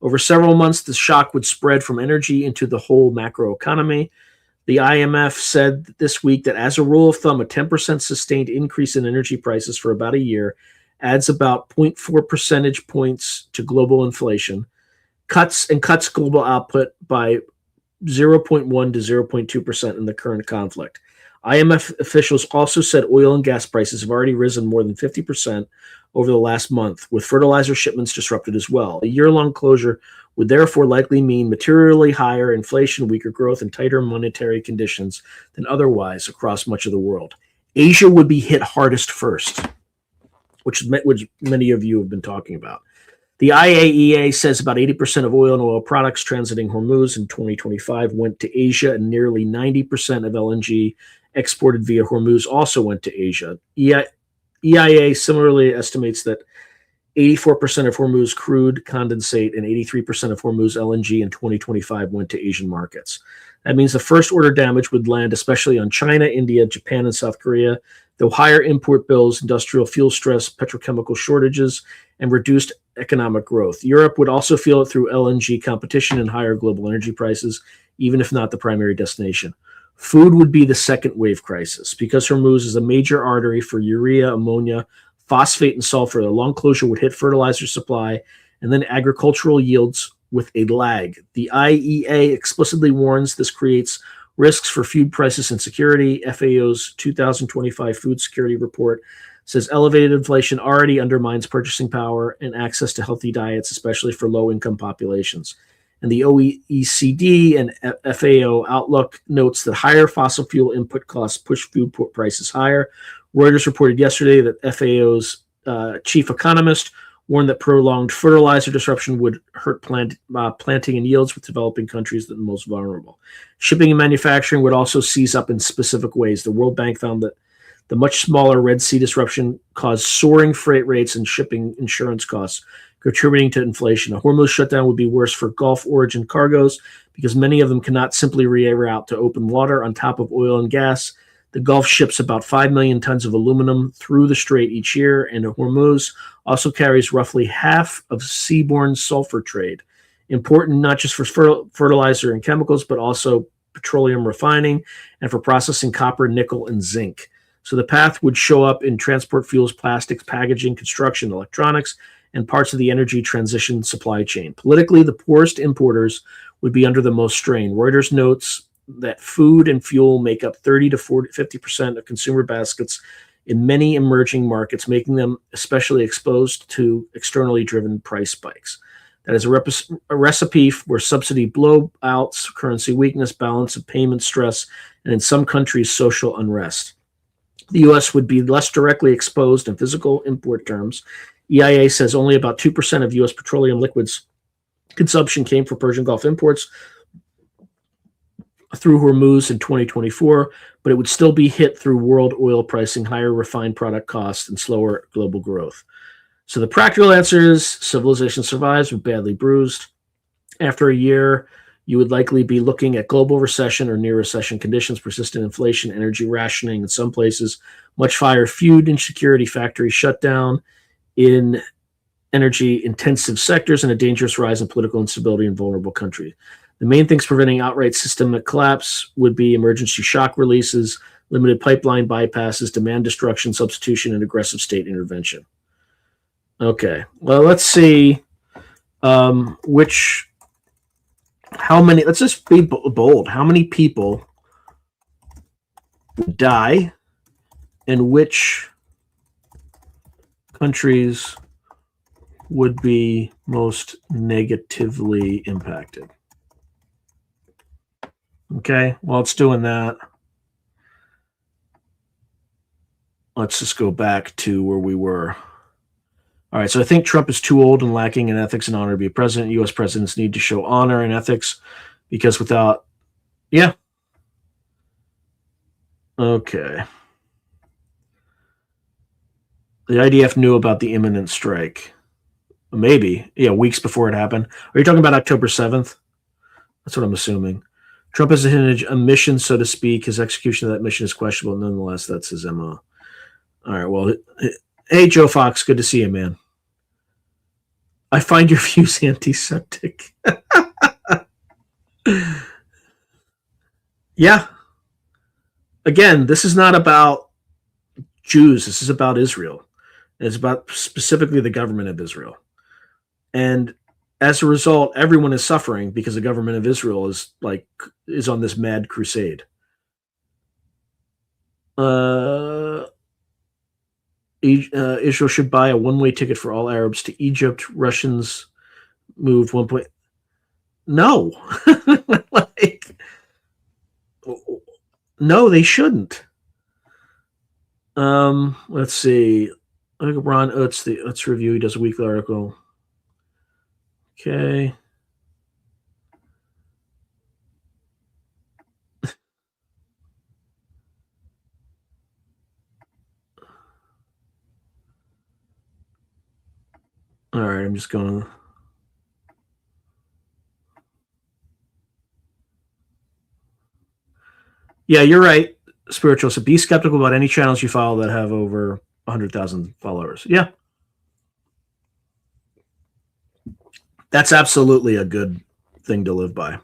Over several months, the shock would spread from energy into the whole macroeconomy. The IMF said this week that as a rule of thumb, a 10% sustained increase in energy prices for about a year adds about 0.4 percentage points to global inflation, cuts global output by 0.1 to 0.2% in the current conflict. IMF officials also said oil and gas prices have already risen more than 50% over the last month, with fertilizer shipments disrupted as well. A year-long closure would therefore likely mean materially higher inflation, weaker growth, and tighter monetary conditions than otherwise across much of the world. Asia would be hit hardest first, which many of you have been talking about. The IAEA says about 80% of oil and oil products transiting Hormuz in 2025 went to Asia, and nearly 90% of LNG exported via Hormuz also went to Asia. EIA similarly estimates that 84% of Hormuz crude, condensate, and 83% of Hormuz LNG in 2025 went to Asian markets. That means the first order damage would land especially on China, India, Japan, and South Korea, though higher import bills, industrial fuel stress, petrochemical shortages, and reduced economic growth. Europe would also feel it through LNG competition and higher global energy prices, even if not the primary destination. Food would be the second wave crisis. Because Hormuz is a major artery for urea, ammonia, phosphate, and sulfur, the long closure would hit fertilizer supply and then agricultural yields with a lag. The IEA explicitly warns this creates risks for food prices and security. FAO's 2025 food security report says elevated inflation already undermines purchasing power and access to healthy diets, especially for low-income populations. And the OECD and FAO outlook notes that higher fossil fuel input costs push food prices higher. Reuters reported yesterday that FAO's chief economist warned that prolonged fertilizer disruption would hurt planting and yields with developing countries that are most vulnerable. Shipping and manufacturing would also seize up in specific ways. The World Bank found that the much smaller Red Sea disruption caused soaring freight rates and shipping insurance costs, contributing to inflation. A Hormuz shutdown would be worse for Gulf origin cargoes because many of them cannot simply reroute to open water. On top of oil and gas, the Gulf ships about 5 million tons of aluminum through the strait each year, and Hormuz also carries roughly half of seaborne sulfur trade, important not just for fertilizer and chemicals, but also petroleum refining and for processing copper, nickel, and zinc. So the path would show up in transport fuels, plastics, packaging, construction, electronics, and parts of the energy transition supply chain. Politically, the poorest importers would be under the most strain. Reuters notes that food and fuel make up 30 to 50% of consumer baskets in many emerging markets, making them especially exposed to externally driven price spikes. That is a recipe for subsidy blowouts, currency weakness, balance of payment stress, and in some countries, social unrest. The U.S. would be less directly exposed in physical import terms. EIA says only about 2% of U.S. petroleum liquids consumption came from Persian Gulf imports through Hormuz in 2024, but it would still be hit through world oil pricing, higher refined product costs, and slower global growth. So the practical answer is civilization survives but badly bruised. After a year, you would likely be looking at global recession or near recession conditions, persistent inflation, energy rationing in some places, much higher food insecurity, factory shutdown in energy intensive sectors, and a dangerous rise in political instability in vulnerable countries. The main things preventing outright systemic collapse would be emergency shock releases, limited pipeline bypasses, demand destruction, substitution, and aggressive state intervention. Okay, well, let's see how many, let's just be bold. How many people would die and which countries would be most negatively impacted? Okay, while it's doing that, let's just go back to where we were. All right, so I think Trump is too old and lacking in ethics and honor to be a president. U.S. presidents need to show honor and ethics because without, yeah. Okay. The IDF knew about the imminent strike. Maybe, yeah, weeks before it happened. Are you talking about October 7th? That's what I'm assuming. Trump has a mission, so to speak. His execution of that mission is questionable. Nonetheless, that's his MO. All right, well, hey, Joe Fox, good to see you, man. I find your views antiseptic. Yeah. Again, this is not about Jews. This is about Israel. It's about specifically the government of Israel. And as a result, everyone is suffering because the government of Israel is on this mad crusade. Israel should buy a one-way ticket for all Arabs to Egypt. Russians moved 1 point. No, no, they shouldn't. Let's see. I think Ron Utz, the Utz Review, he does a weekly article. Okay. All right, I'm just going. Yeah, you're right, Spiritual. So be skeptical about any channels you follow that have over 100,000 followers. Yeah. That's absolutely a good thing to live by.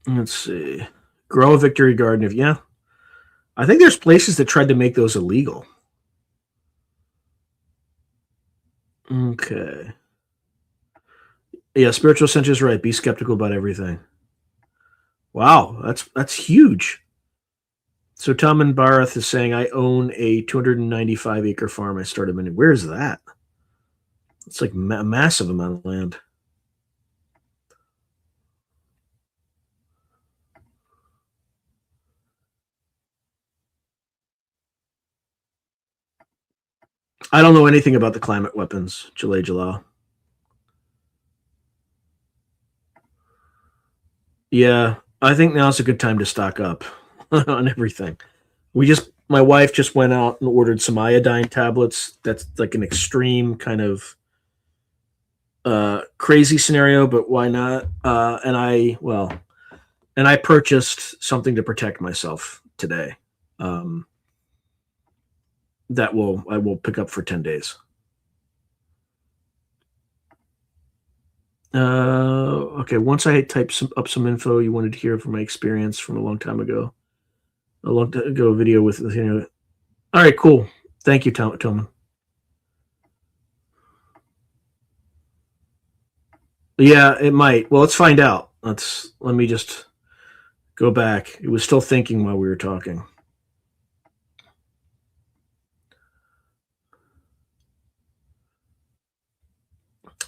Let's see. Grow a victory garden. Yeah. I think there's places that tried to make those illegal. Okay. Yeah, Spiritual Center is right. Be skeptical about everything. Wow, that's huge. So Tom and Barath is saying, I own a 295-acre farm I started many. Where's that? It's like a massive amount of land. I don't know anything about the climate weapons, Jalay Jalal. Yeah, I think now's a good time to stock up on everything. My wife just went out and ordered some iodine tablets. That's like an extreme kind of crazy scenario, but why not? And I purchased something to protect myself today. That I will pick up for 10 days. Okay. Once I typed up some info you wanted to hear from my experience from a long time ago. A long time ago video with, all right, cool. Thank you, Tillman. Yeah, it might. Well, let's find out. Let me just go back. It was still thinking while we were talking.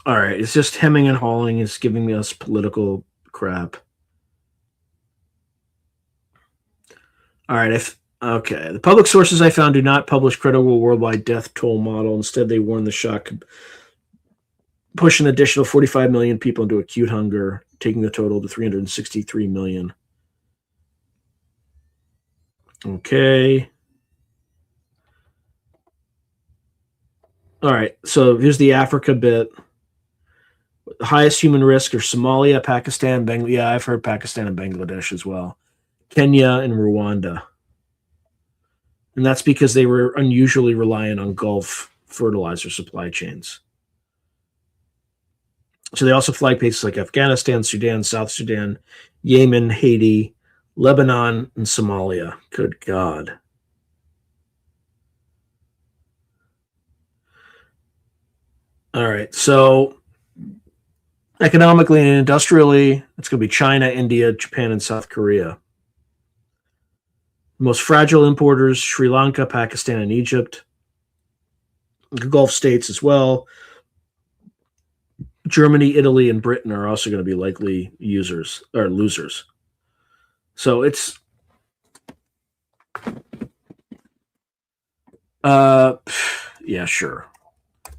All right, it's just hemming and hawing. It's giving us political crap. All right, okay. The public sources I found do not publish credible worldwide death toll model. Instead, they warn the shock could push an additional 45 million people into acute hunger, taking the total to 363 million. Okay. All right, so here's the Africa bit. The highest human risk are Somalia, Pakistan, Bangladesh. Yeah, I've heard Pakistan and Bangladesh as well. Kenya and Rwanda. And that's because they were unusually reliant on Gulf fertilizer supply chains. So they also flag places like Afghanistan, Sudan, South Sudan, Yemen, Haiti, Lebanon, and Somalia. Good God. All right, so economically and industrially, it's going to be China, India, Japan, and South Korea. Most fragile importers, Sri Lanka, Pakistan, and Egypt. The Gulf states as well. Germany, Italy, and Britain are also going to be likely users or losers. So it's yeah, sure.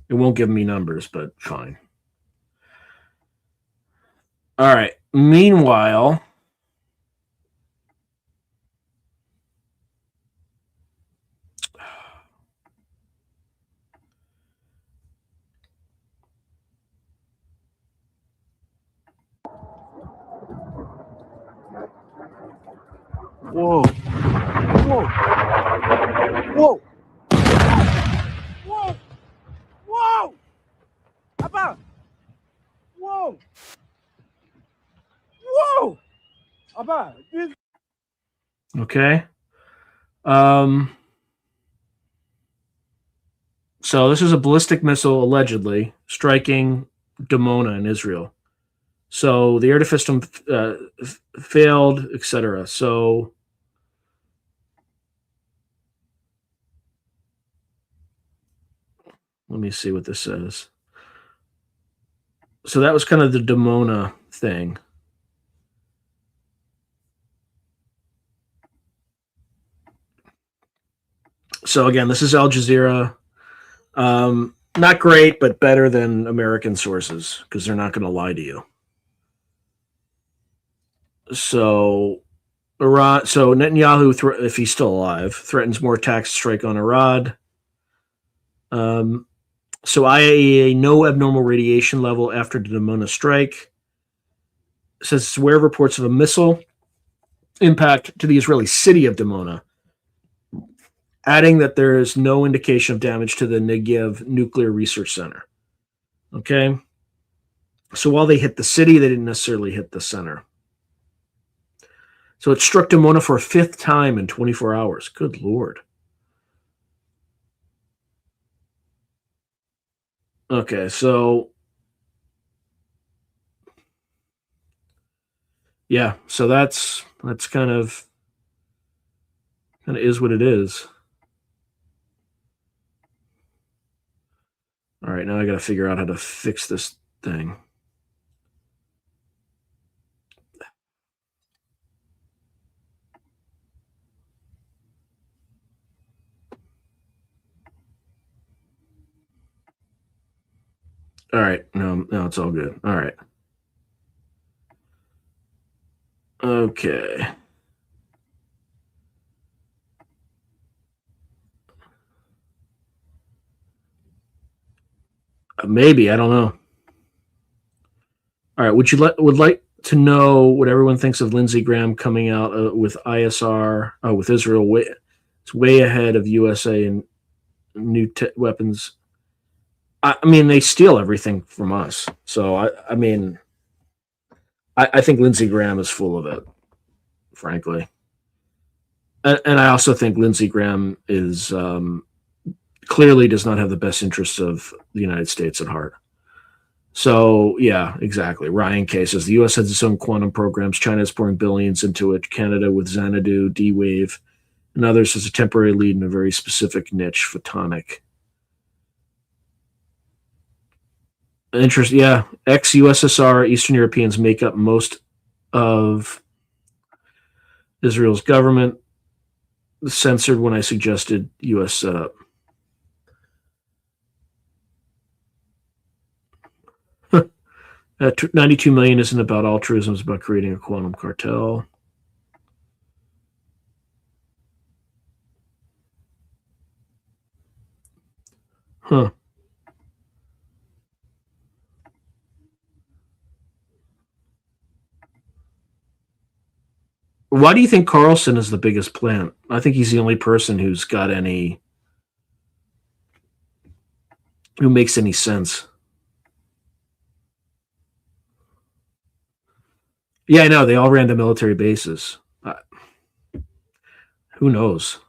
It won't give me numbers, but fine. All right. Meanwhile, whoa. Whoa. Whoa. Whoa. Whoa. Abba. Whoa. Whoa. Abba. Okay. So this is a ballistic missile allegedly striking Dimona in Israel. So the air defense system failed, etc. So let me see what this says. So that was kind of the Dimona thing. So again, this is Al Jazeera. Not great, but better than American sources because they're not going to lie to you. So Iran. So Netanyahu, if he's still alive, threatens more attacks to strike on Iran. So IAEA, no abnormal radiation level after the Dimona strike. Says it's aware of reports of a missile impact to the Israeli city of Dimona. adding that there is no indication of damage to the Negev Nuclear Research Center. Okay? So while they hit the city, they didn't necessarily hit the center. So it struck Dimona for a 5th time in 24 hours. Good Lord. Okay, so yeah, so that's kind of is what it is. All right, now I got to figure out how to fix this thing. All right, no, it's all good. All right. Okay. Maybe, I don't know. All right, would like to know what everyone thinks of Lindsey Graham coming out with ISR with Israel? It's way ahead of USA and new weapons. I mean, they steal everything from us. So I mean, I think Lindsey Graham is full of it, frankly. And I also think Lindsey Graham is clearly does not have the best interests of the United States at heart. So yeah, exactly. Ryan K says the U.S. has its own quantum programs. China is pouring billions into it. Canada with Xanadu, D-Wave, and others has a temporary lead in a very specific niche, photonic. Interest, yeah. Ex-USSR Eastern Europeans make up most of Israel's government. Censored when I suggested U.S. setup. 92 million isn't about altruism, it's about creating a quantum cartel. Huh. Why do you think Carlson is the biggest plant? I think he's the only person who's got who makes any sense. Yeah, I know. They all ran to military bases. Who knows?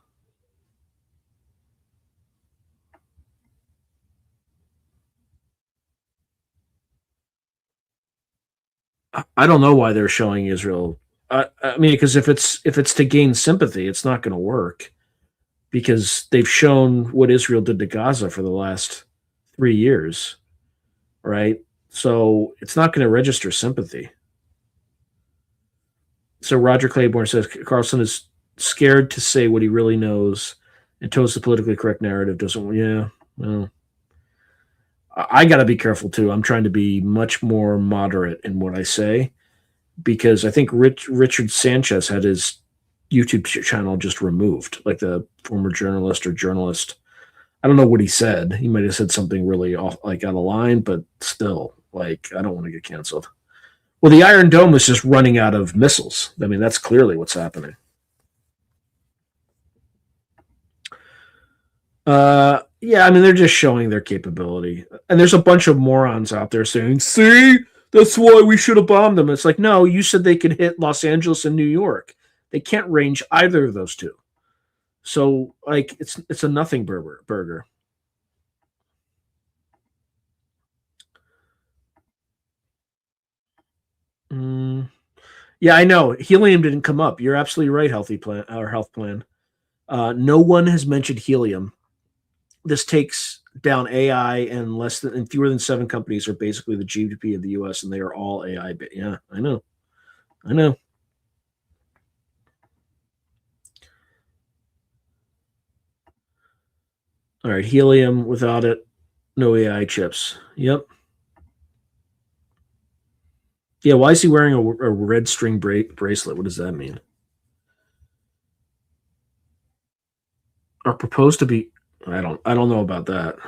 I don't know why they're showing Israel. I mean, because if it's to gain sympathy, it's not going to work. Because they've shown what Israel did to Gaza for the last 3 years, right? So it's not going to register sympathy. So Roger Claiborne says Carlson is scared to say what he really knows and toes the politically correct narrative. Doesn't, yeah, well, I got to be careful too. I'm trying to be much more moderate in what I say because I think Richard Sanchez had his YouTube channel just removed, like the former journalist or journalist. I don't know what he said. He might have said something really off, like out of line, but still, like, I don't want to get canceled. Well, the Iron Dome is just running out of missiles. I mean, that's clearly what's happening. Yeah, I mean, they're just showing their capability. And there's a bunch of morons out there saying, see, that's why we should have bombed them. It's like, no, you said they could hit Los Angeles and New York. They can't range either of those two. So, like, it's a nothing burger. Yeah, I know. Helium didn't come up. You're absolutely right, health plan. No one has mentioned helium. This takes down AI, and fewer than 7 companies are basically the GDP of the US, and they are all AI. Yeah, I know. All right, helium without it, no AI chips. Yep. Yeah, why is he wearing a red string bracelet? What does that mean? Are proposed to be? I don't know about that.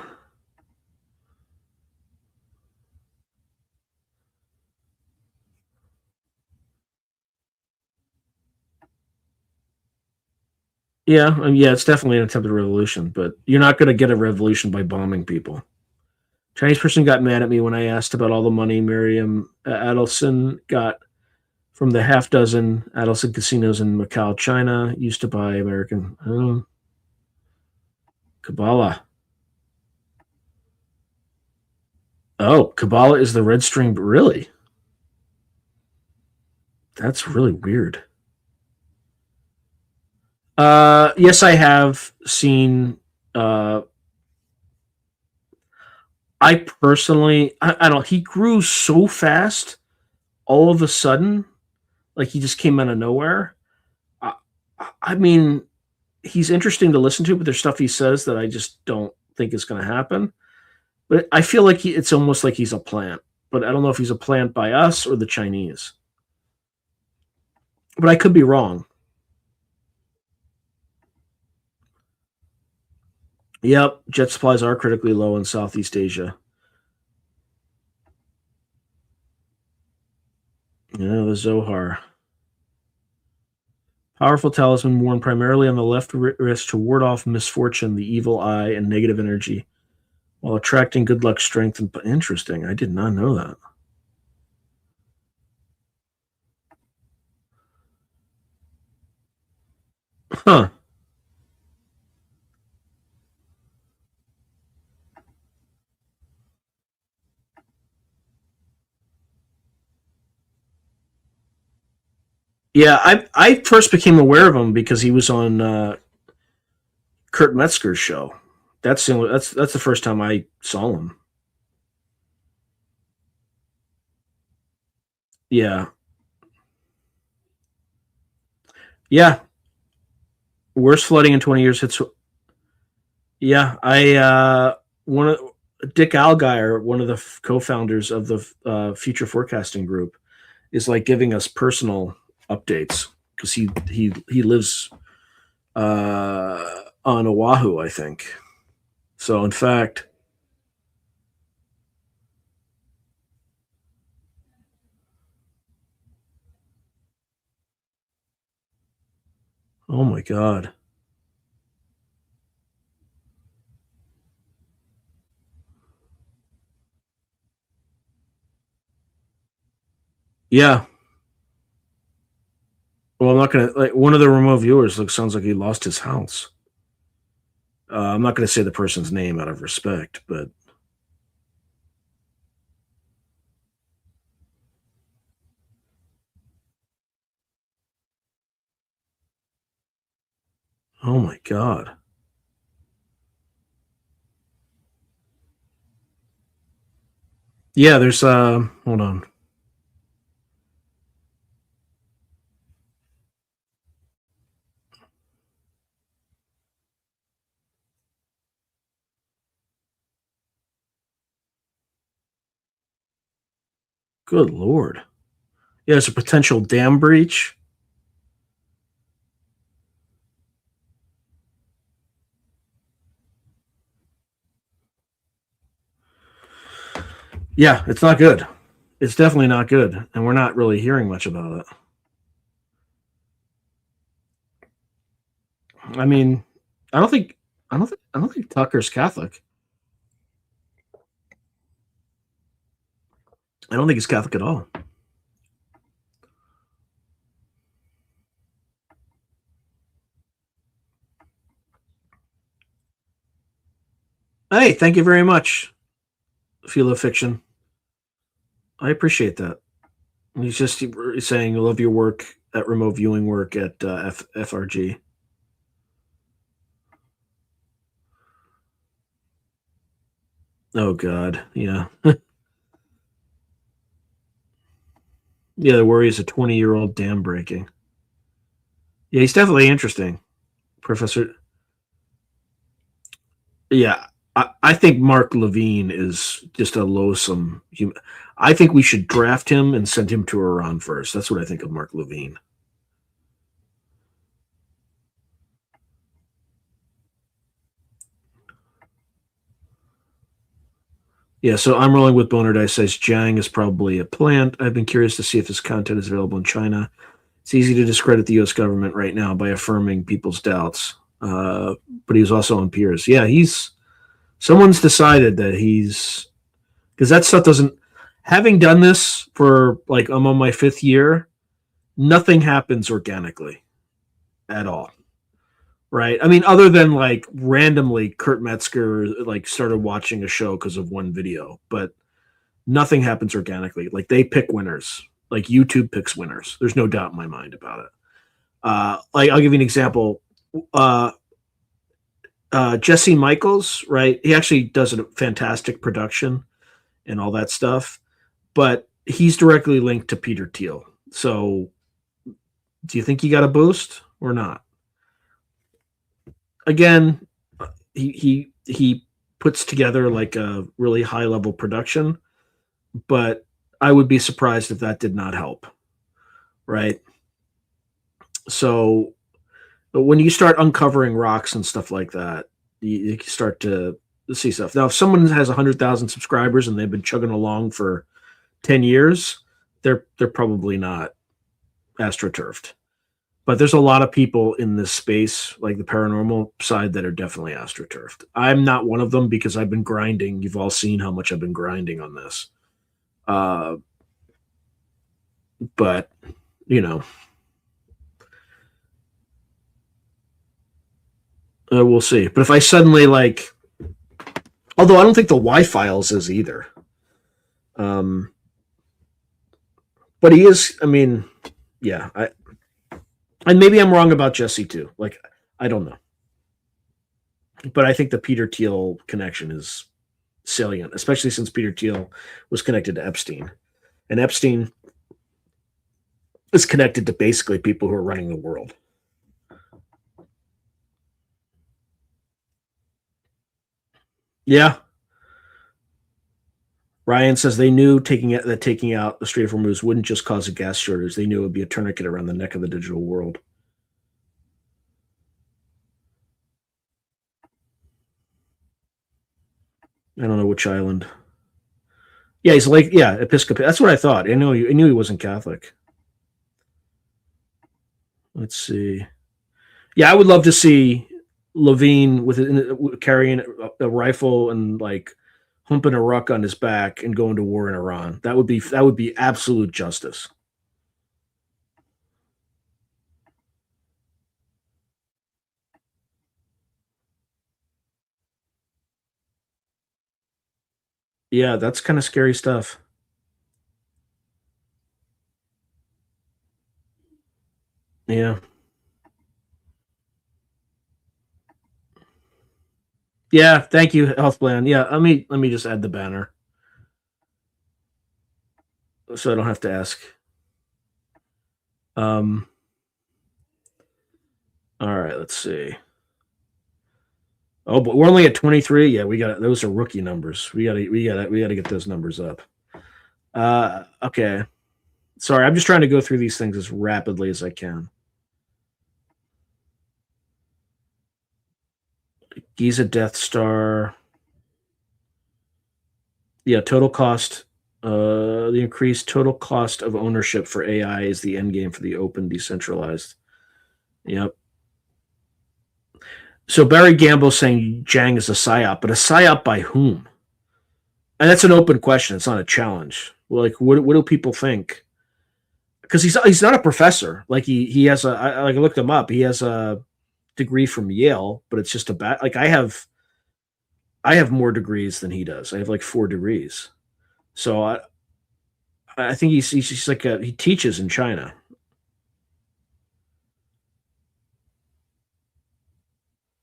Yeah, yeah, it's definitely an attempted revolution, but you're not going to get a revolution by bombing people. Chinese person got mad at me when I asked about all the money Miriam Adelson got from the half dozen Adelson casinos in Macau, China, used to buy American Kabbalah. Oh, Kabbalah is the red string, really? That's really weird. Yes, I have seen. I personally, I don't. He grew so fast, all of a sudden, like he just came out of nowhere. I mean, he's interesting to listen to, but there's stuff he says that I just don't think is going to happen. But I feel like it's almost like he's a plant. But I don't know if he's a plant by us or the Chinese. But I could be wrong. Yep, jet supplies are critically low in Southeast Asia. Yeah, the Zohar. Powerful talisman worn primarily on the left wrist to ward off misfortune, the evil eye, and negative energy, while attracting good luck, strength, and interesting. I did not know that. Huh. Yeah, I first became aware of him because he was on Kurt Metzger's show. That's the first time I saw him. Yeah. Yeah. Worst flooding in 20 years hits. Yeah, one of Dick Algeier, one of the co-founders of the Future Forecasting Group, is like giving us personal updates because he lives on Oahu, I think. So in fact, oh my God. Yeah. Well, I'm not gonna like one of the remote viewers. Sounds like he lost his house. I'm not gonna say the person's name out of respect, but oh my God. Yeah, there's hold on. Good Lord. Yeah, there's a potential dam breach. Yeah, it's not good. It's definitely not good, and we're not really hearing much about it. I mean, I don't think Tucker's Catholic. I don't think he's Catholic at all. Hey, thank you very much, Philo Fiction. I appreciate that. He's just saying, I love your work at remote viewing work at FRG. Oh, God. Yeah. Yeah, the worry is a 20-year-old dam breaking. Yeah, he's definitely interesting, Professor. Yeah, I think Mark Levine is just a loathsome human. I think we should draft him and send him to Iran first. That's what I think of Mark Levine. Yeah, so I'm rolling with Boner Dice says Jiang is probably a plant. I've been curious to see if his content is available in China It's easy to discredit the U.S. government right now by affirming people's doubts. But he was also on Piers. Yeah, someone's decided that because that stuff doesn't, having done this for like, I'm on my 5th year, nothing happens organically at all. Right. I mean, other than like randomly Kurt Metzger like started watching a show because of one video, but nothing happens organically. Like they pick winners. Like YouTube picks winners. There's no doubt in my mind about it. Like I'll give you an example. Jesse Michaels, right? He actually does a fantastic production and all that stuff, but he's directly linked to Peter Thiel. So do you think he got a boost or not? Again, he puts together like a really high level production, but I would be surprised if that did not help, right? So when you start uncovering rocks and stuff like that, you start to see stuff. Now, if someone has 100,000 subscribers and they've been chugging along for 10 years, they're probably not astroturfed. But there's a lot of people in this space, like the paranormal side, that are definitely astroturfed. I'm not one of them because I've been grinding. You've all seen how much I've been grinding on this. But, you know, we'll see. But if I suddenly like, although I don't think the Y-Files is either. But he is, I mean, yeah, and maybe I'm wrong about Jesse too. Like, I don't know. But I think the Peter Thiel connection is salient, especially since Peter Thiel was connected to Epstein. And Epstein is connected to basically people who are running the world. Yeah. Ryan says they knew taking out the Strait of Hormuz wouldn't just cause a gas shortage. They knew it would be a tourniquet around the neck of the digital world. I don't know which island. Yeah, he's like, yeah, Episcopal. That's what I thought. I knew he wasn't Catholic. Let's see. Yeah, I would love to see Levine carrying a rifle and like humping a ruck on his back and going to war in Iran. That would be absolute justice. Yeah, that's kind of scary stuff. Yeah. Yeah, thank you, Health Plan. Yeah, let me just add the banner so I don't have to ask. All right, let's see. Oh, but we're only at 23. Yeah, those are rookie numbers. We gotta get those numbers up. Okay. Sorry, I'm just trying to go through these things as rapidly as I can. Giza Death Star. Yeah, total cost. The increased total cost of ownership for AI is the end game for the open decentralized. Yep. So Barry Gamble saying Zhang is a psyop, but a psyop by whom? And that's an open question. It's not a challenge. Well, like, what do people think? Because he's not a professor. Like he has I looked him up. He has a degree from Yale, but it's just like I have more degrees than he does. I have like 4 degrees. So I think he's like he teaches in China.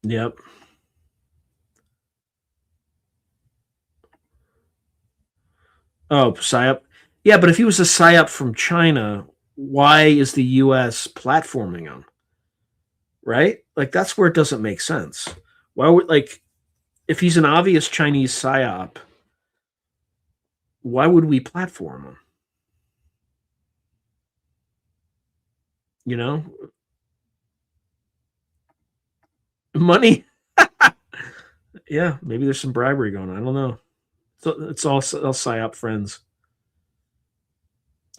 Yep. Oh, PSYOP. Yeah, but if he was a PSYOP from China, why is the U.S. platforming him? Right? Like, that's where it doesn't make sense. Why would, like, if he's an obvious Chinese PSYOP, why would we platform him? You know? Money? Yeah, maybe there's some bribery going on. I don't know. So it's all PSYOP friends.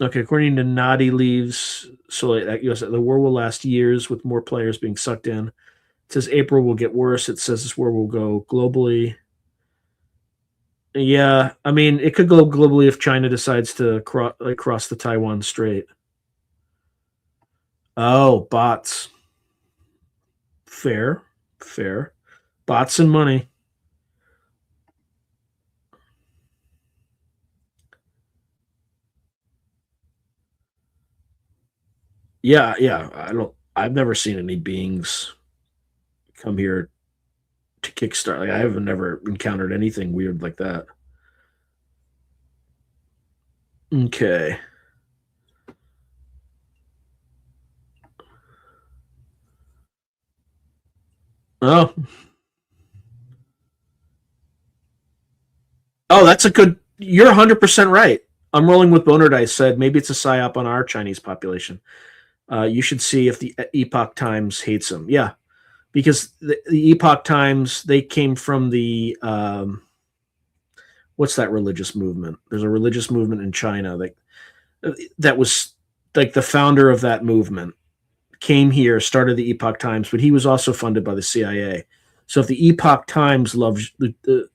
Okay, according to Nadi leaves, so the war will last years with more players being sucked in. It says April will get worse. It says this war will go globally. Yeah, I mean, it could go globally if China decides to cross the Taiwan Strait. Oh, bots. Fair. Bots and money. Yeah. I've never seen any beings come here to kickstart. Like, I have never encountered anything weird like that. Okay. Oh, that's a good. You're 100% right. I'm rolling with Boner Dice said maybe it's a psyop on our Chinese population. You should see if the Epoch Times hates them. Yeah, because the Epoch Times, they came from the what's that religious movement? There's a religious movement in China that was like the founder of that movement came here, started the Epoch Times, but he was also funded by the CIA. So if the Epoch Times loves the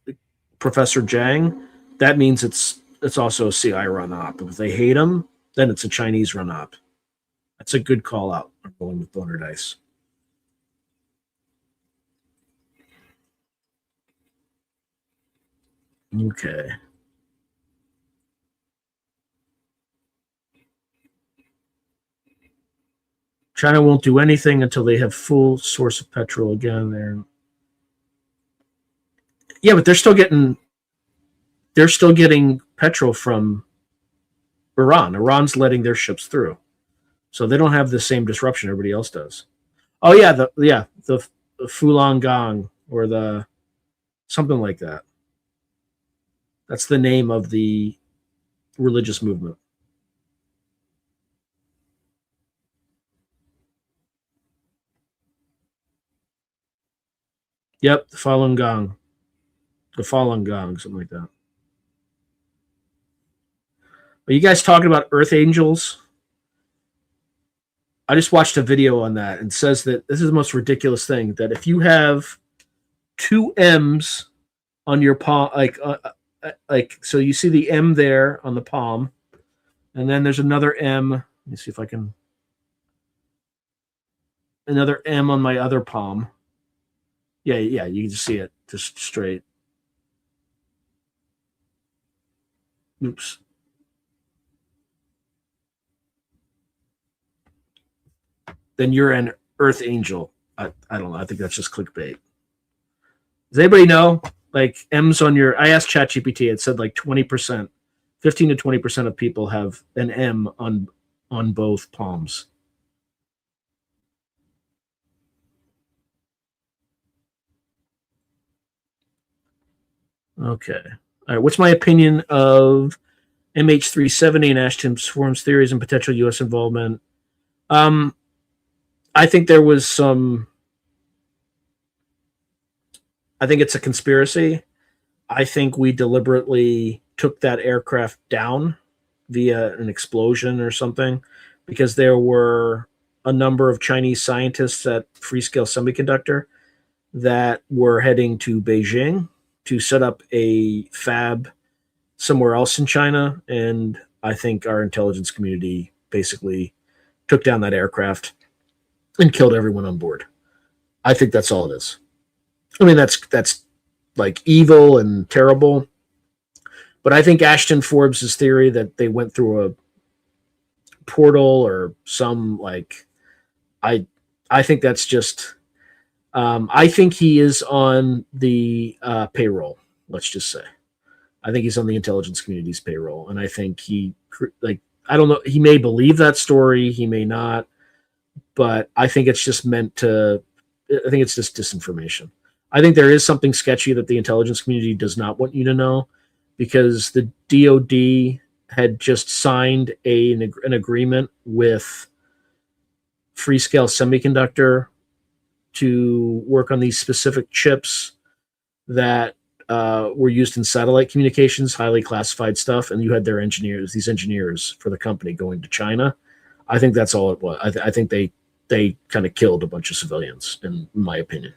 Professor Zhang, that means it's also a CIA run op. If they hate him, then it's a Chinese run op. That's a good call out. I'm going with Boner Dice. Okay. China won't do anything until they have full source of petrol again. Yeah, but they're still getting petrol from Iran. Iran's letting their ships through, so they don't have the same disruption everybody else does. Oh yeah, the Falun Gong or the something like that. That's the name of the religious movement. Yep, the Falun Gong. Something like that. Are you guys talking about Earth Angels? I just watched a video on that and says that this is the most ridiculous thing, that if you have two M's on your palm, so you see the M there on the palm, and then there's another M. Let me see if I can. Another M on my other palm. Yeah, you can just see it just straight. Oops. Then you're an Earth Angel. I don't know. I think that's just clickbait. Does anybody know? Like M's on your. I asked ChatGPT. It said like 20%, 15 to 20% of people have an M on both palms. Okay. All right. What's my opinion of MH370 and Ashton Swarm's theories and potential U.S. involvement? I think there was some. I think it's a conspiracy. I think we deliberately took that aircraft down via an explosion or something, because there were a number of Chinese scientists at Freescale Semiconductor that were heading to Beijing to set up a fab somewhere else in China. And I think our intelligence community basically took down that aircraft and killed everyone on board. I think that's all it is. I mean, that's like evil and terrible. But I think Ashton Forbes' theory that they went through a portal or some I think that's just. I think he is on the payroll. Let's just say, I think he's on the intelligence community's payroll, and I think I don't know. He may believe that story, he may not, but I think it's just meant to. I think it's just disinformation. I think there is something sketchy that the intelligence community does not want you to know, because the DoD had just signed an agreement with Freescale Semiconductor to work on these specific chips that were used in satellite communications, highly classified stuff, and you had their engineers, these engineers for the company going to China. I think that's all it was. I think they kind of killed a bunch of civilians, in my opinion.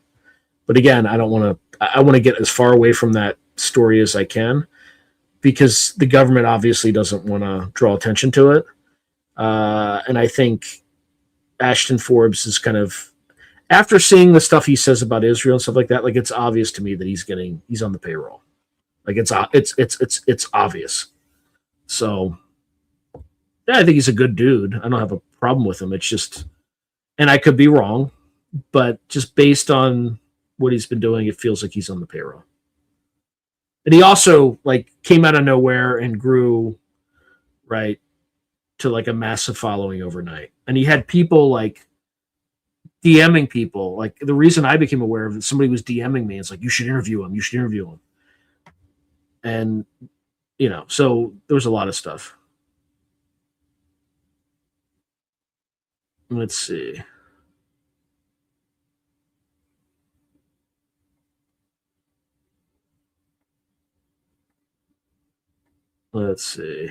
But again, I want to get as far away from that story as I can, because the government obviously doesn't want to draw attention to it. And I think Ashton Forbes is kind of, after seeing the stuff he says about Israel and stuff like that, like, it's obvious to me that he's on the payroll. Like, it's obvious. So yeah, I think he's a good dude. I don't have a problem with him. It's just, and I could be wrong, but just based on what he's been doing, it feels like he's on the payroll. And he also, like, came out of nowhere and grew, right, to like a massive following overnight. And he had people like DMing people. Like, the reason I became aware of it, somebody was DMing me. It's like, you should interview him. You should interview him. And, you know, so there was a lot of stuff. Let's see. Let's see.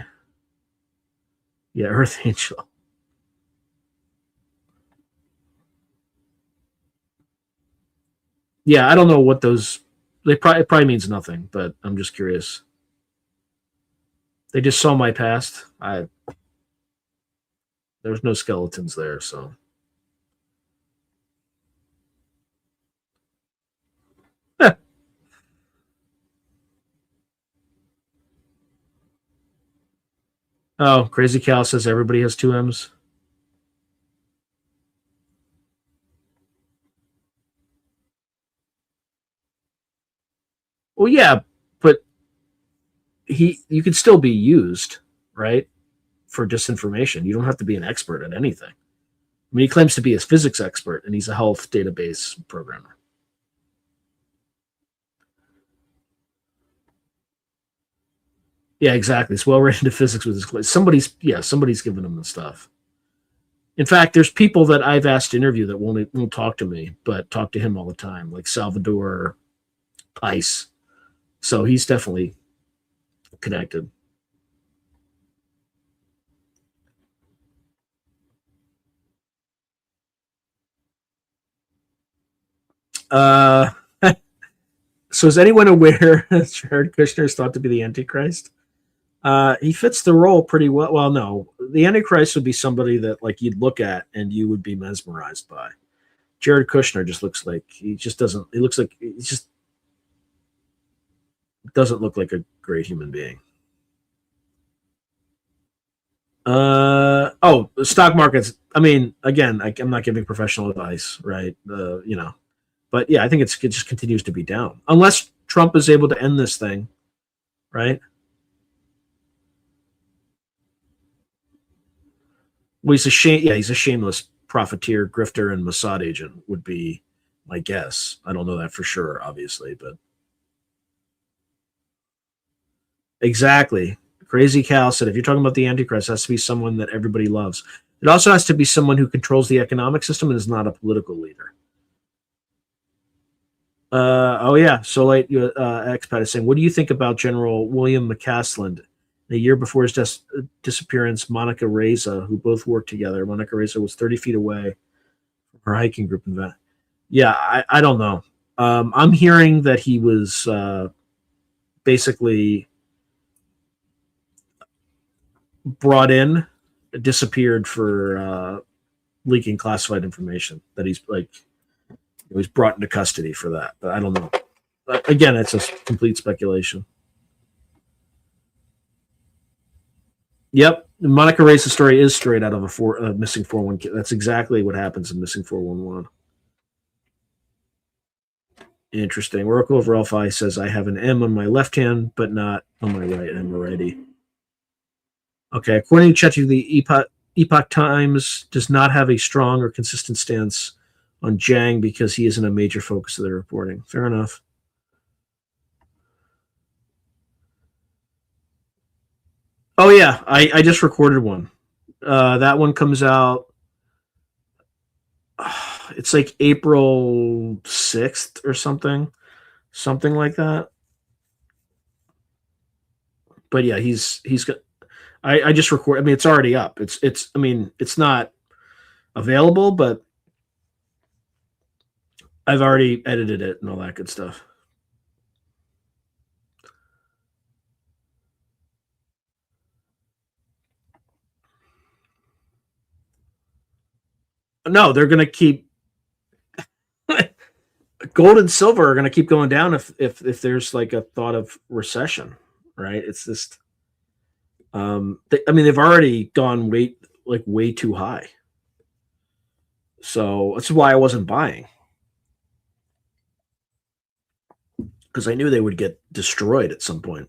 Yeah, Earth Angel. Yeah, I don't know what those. It probably means nothing, but I'm just curious. They just saw my past. There's no skeletons there, so. Oh, Crazy Cal says everybody has two M's. Well, yeah, but you can still be used, right, for disinformation. You don't have to be an expert at anything. I mean, he claims to be a physics expert, and he's a health database programmer. Yeah, exactly. It's well read into physics with his class. Somebody's giving him the stuff. In fact, there's people that I've asked to interview that won't talk to me, but talk to him all the time, like Salvador Pais. So he's definitely connected. So is anyone aware that Jared Kushner is thought to be the Antichrist? He fits the role pretty well. Well, no, the Antichrist would be somebody that, like, you'd look at and you would be mesmerized by. Jared Kushner just looks like he just doesn't look like a great human being. The stock markets. I mean, again, I'm not giving professional advice, right? But yeah, I think it just continues to be down unless Trump is able to end this thing, right? Well, he's a shameless profiteer, grifter, and Mossad agent would be my guess. I don't know that for sure, obviously, but exactly. Crazy Cal said, if you're talking about the Antichrist, it has to be someone that everybody loves. It also has to be someone who controls the economic system and is not a political leader. Solite expat is saying, what do you think about General William McCasland? A year before his disappearance, Monica Reza, who both worked together. Monica Reza was 30 feet away from her hiking group event. Yeah, I don't know. I'm hearing that he was basically brought in, disappeared for leaking classified information. That he was brought into custody for that. But I don't know. But again, it's a complete speculation. Yep, Monica Reza's story is straight out of a missing 411. That's exactly what happens in missing 411. Interesting. Oracle of Ralphi says, I have an M on my left hand, but not on my right. I'm a righty. Okay, according to ChatGPT, the Epoch Times does not have a strong or consistent stance on Jiang because he isn't a major focus of their reporting. Fair enough. Oh, yeah, I just recorded one. That one comes out, it's like April 6th or something like that. But yeah, he's got. I just record. I mean, it's already up. It's. I mean, it's not available, but I've already edited it and all that good stuff. No, they're going to keep gold and silver are going to keep going down if there's like a thought of recession, right? It's just, I mean, they've already gone way too high. So that's why I wasn't buying, because I knew they would get destroyed at some point.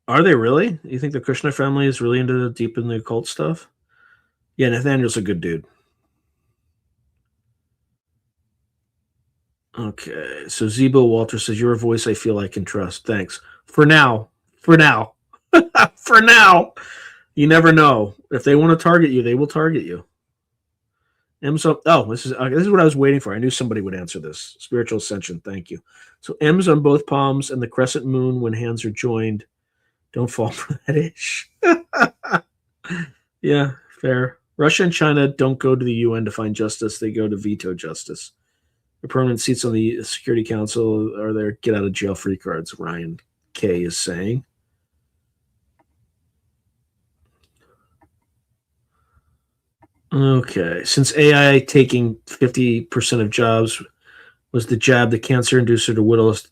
Are they really? You think the Kushner family is really into deep in the occult stuff? Yeah, Nathaniel's a good dude. Okay, so Zebo Walter says, "Your voice I feel I can trust." Thanks. For now. For now. For now. You never know. If they want to target you, they will target you. This is what I was waiting for. I knew somebody would answer this. Spiritual ascension, thank you. So M's on both palms and the crescent moon when hands are joined. Don't fall for that ish. Yeah, fair. Russia and China don't go to the UN to find justice. They go to veto justice. The permanent seats on the Security Council are their get out of jail free cards, Ryan K is saying. Okay. Since AI taking 50% of jobs was the jab the cancer inducer to whittle us.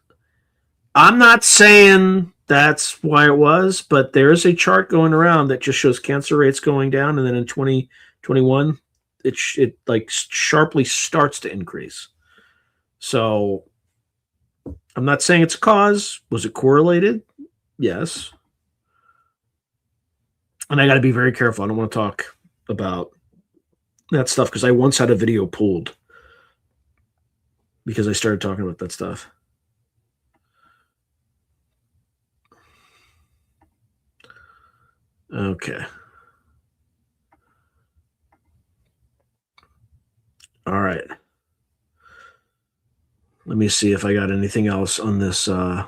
I'm not saying that's why it was, but there is a chart going around that just shows cancer rates going down, and then in 2021, it like sharply starts to increase. So I'm not saying it's a cause. Was it correlated? Yes. And I got to be very careful. I don't want to talk about that stuff because I once had a video pulled because I started talking about that stuff. Okay. All right. Let me see if I got anything else on this. I'm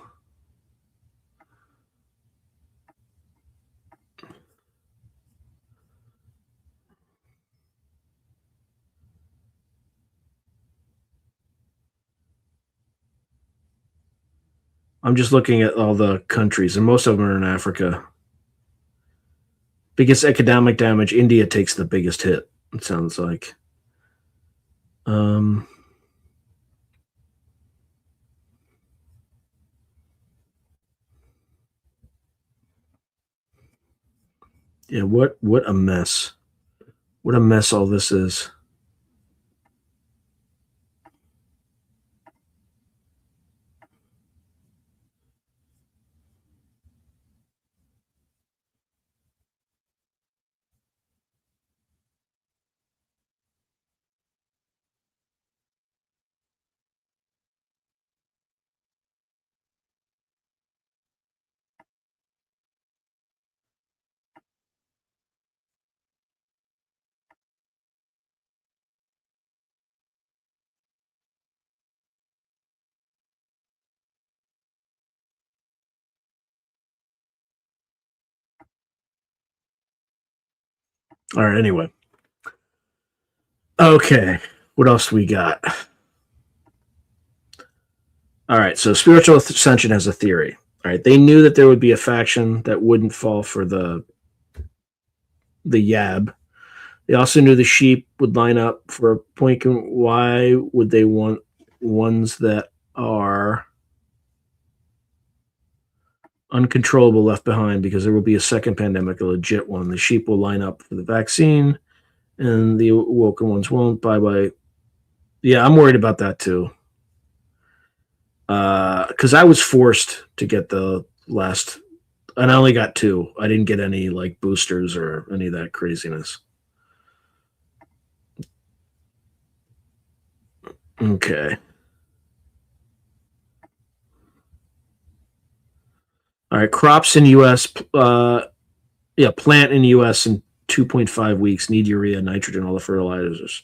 just looking at all the countries, and most of them are in Africa. Biggest economic damage, India takes the biggest hit, it sounds like. Yeah, what a mess. What a mess all this is. All right, anyway. Okay, what else do we got? All right, so Spiritual Ascension has a theory. All right, they knew that there would be a faction that wouldn't fall for the Yab. They also knew the sheep would line up for a point. Why would they want ones that are uncontrollable left behind? Because there will be a second pandemic, a legit one. The sheep will line up for the vaccine, and the awoken ones won't. Bye-bye. Yeah, I'm worried about that too. Because I was forced to get the last, and I only got 2. I didn't get any like boosters or any of that craziness. Okay. All right, crops in U.S. Plant in U.S. in 2.5 weeks, need urea, nitrogen, all the fertilizers.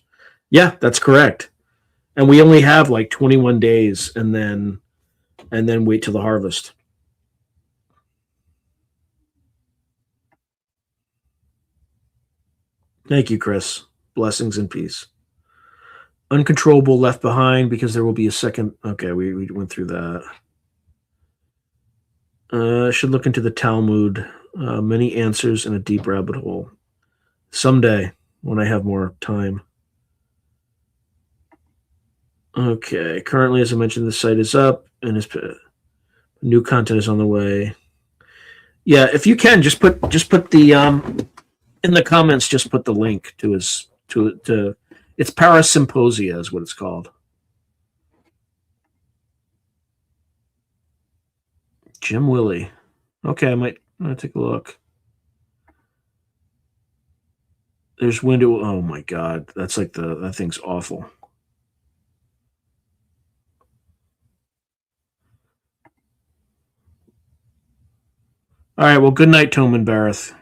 Yeah, that's correct. And we only have like 21 days and then wait till the harvest. Thank you, Chris. Blessings and peace. Uncontrollable left behind because there will be a second. Okay, we went through that. Should look into the Talmud. Many answers in a deep rabbit hole. Someday, when I have more time. Okay. Currently, as I mentioned, the site is up and new content is on the way. Yeah, if you can, just put the in the comments. Just put the link to his to it's Parasymposia is what it's called. Jim Willie. Okay, I'm gonna take a look. There's window. Oh my God, that's like that thing's awful. All right. Well, good night, Tom and Bareth.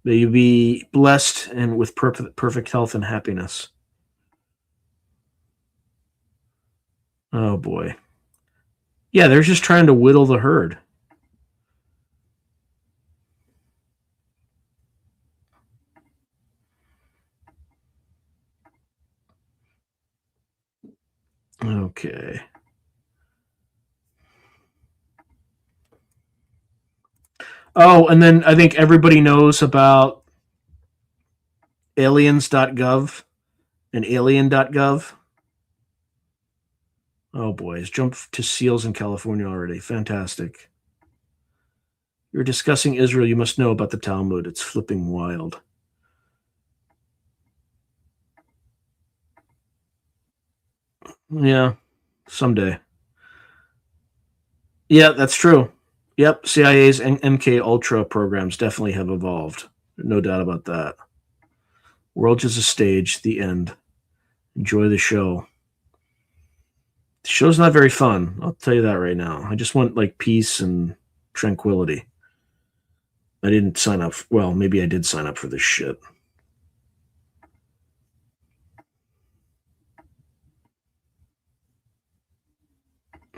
May you be blessed and with perfect health and happiness. Oh boy. Yeah, they're just trying to whittle the herd. Okay. Oh, and then I think everybody knows about aliens.gov and alien.gov. Oh boy, it's jumped to SEALs in California already. Fantastic. You're discussing Israel. You must know about the Talmud. It's flipping wild. Yeah, someday. Yeah, that's true. Yep, CIA's MK Ultra programs definitely have evolved. No doubt about that. World is a stage, the end. Enjoy the show. The show's not very fun. I'll tell you that right now. I just want like peace and tranquility. I didn't sign up. Well, maybe I did sign up for this shit.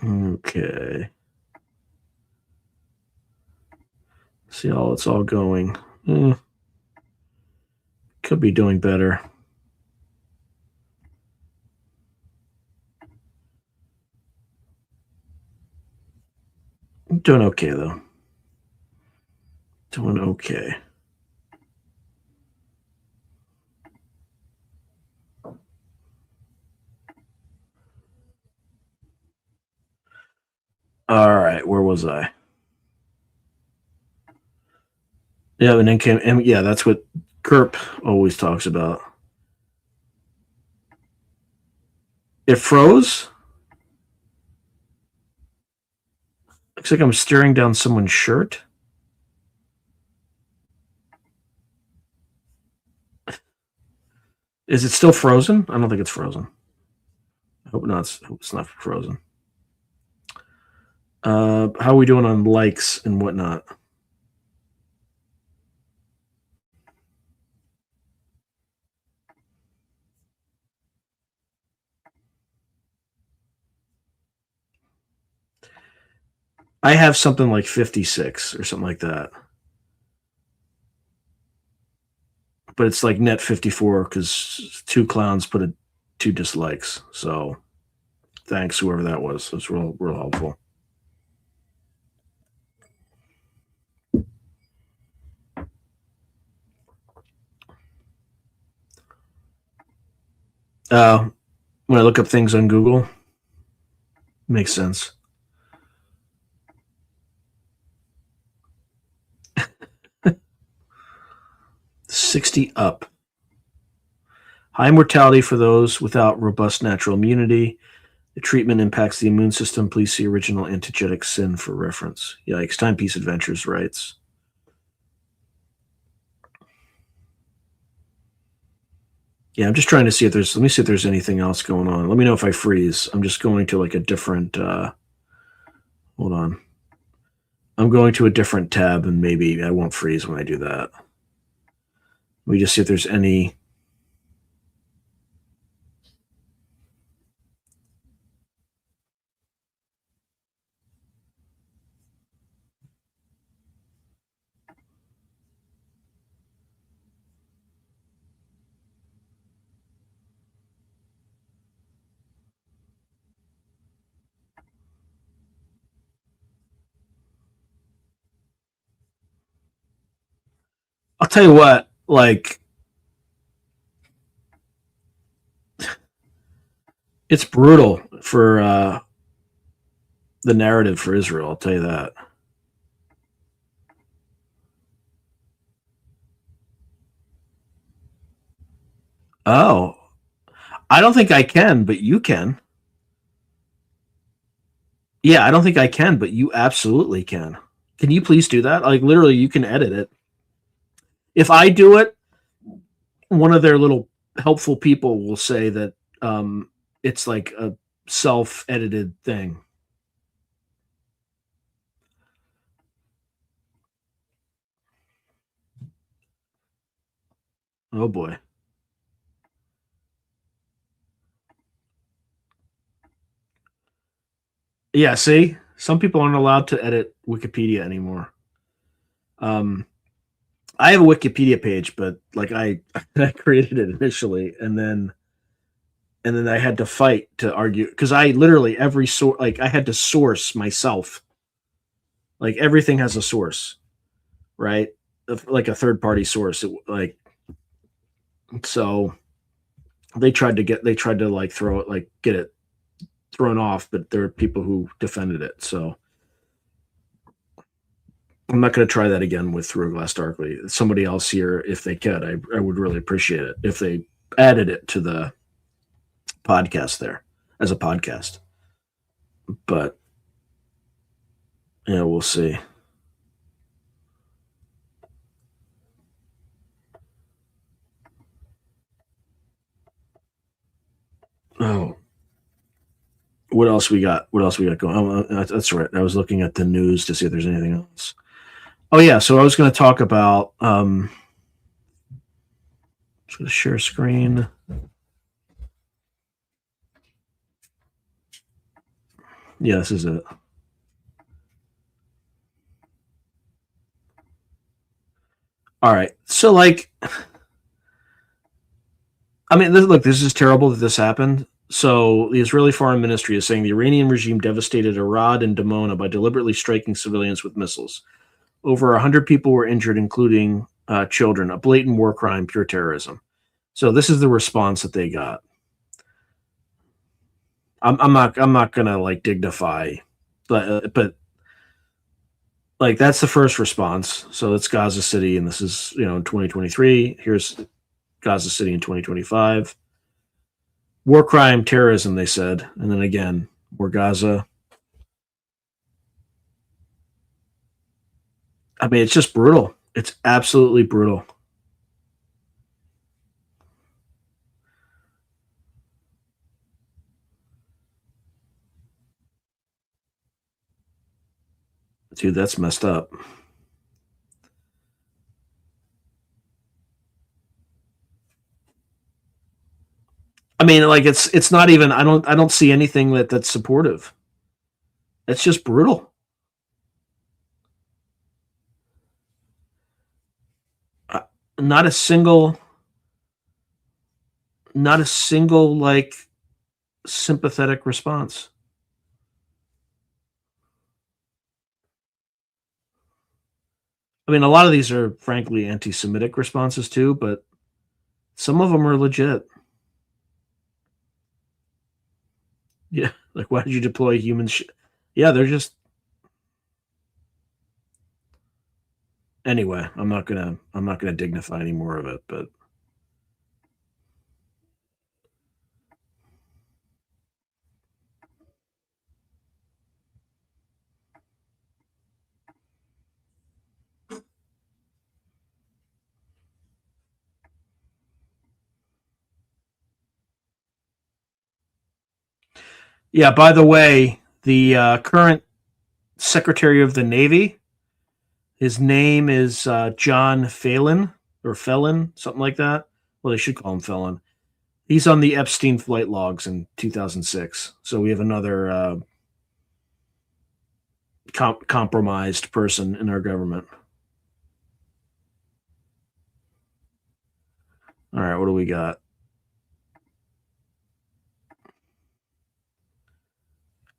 Okay. See how it's all going. Could be doing better. I'm doing okay, though. Doing okay. All right, where was I? Yeah, and then yeah, that's what Kerp always talks about. It froze? Looks like I'm staring down someone's shirt. Is it still frozen? I don't think it's frozen. I hope not. I hope it's not frozen. How are we doing on likes and whatnot? I have something like 56 or something like that. But it's like net 54 because 2 clowns put 2 dislikes. So thanks, whoever that was. That's real helpful. When I look up things on Google, makes sense. $60 up. High mortality for those without robust natural immunity. The treatment impacts the immune system. Please see original Antigenic Sin for reference. Yikes. Timepiece Adventures writes. Yeah, I'm just trying to see if there's, let me see if there's anything else going on. Let me know if I freeze. I'm just going to like a different, hold on. I'm going to a different tab, and maybe I won't freeze when I do that. Let me just see if there's any. I'll tell you what, like, it's brutal for the narrative for Israel. I'll tell you that. Oh, I don't think I can, but you can. Yeah, I don't think I can, but you absolutely can. Can you please do that? Like, literally, you can edit it. If I do it, one of their little helpful people will say that it's like a self-edited thing. Oh boy. Yeah, see? Some people aren't allowed to edit Wikipedia anymore. I have a Wikipedia page, but like I created it initially, and then I had to fight to argue because I literally every source, like I had to source myself. Like everything has a source, right? Like a third party source. Like so, they tried to like throw it, like get it thrown off, but there are people who defended it. So I'm not going to try that again with Through a Glass Darkly. Somebody else here, if they could, I would really appreciate it if they added it to the podcast there as a podcast. But yeah, we'll see. Oh, what else we got? What else we got going? Oh, that's right. I was looking at the news to see if there's anything else. Oh yeah, so I was going to talk about. Just going to share screen. Yeah, this is it. All right, so like, I mean, look, this is terrible that this happened. So the Israeli Foreign Ministry is saying the Iranian regime devastated Arad and Dimona by deliberately striking civilians with missiles. Over 100 people were injured, including children. A blatant war crime, pure terrorism. So this is the response that they got. I'm not gonna like dignify, but like that's the first response. So it's Gaza City, and this is in 2023. Here's Gaza City in 2025. War crime, terrorism, they said, and then again, more Gaza. I mean, it's just brutal. It's absolutely brutal. Dude, that's messed up. I mean, like it's not even. I don't see anything that's supportive. It's just brutal. Not a single like sympathetic response. I mean, a lot of these are frankly anti-Semitic responses too, but some of them are legit. Yeah, like why did you deploy humans? Yeah, they're just. Anyway, I'm not gonna dignify any more of it, but. Yeah, by the way, the current Secretary of the Navy His name is John Phelan or Felon, something like that. Well, they should call him Felon. He's on the Epstein flight logs in 2006. So we have another compromised person in our government. All right, what do we got?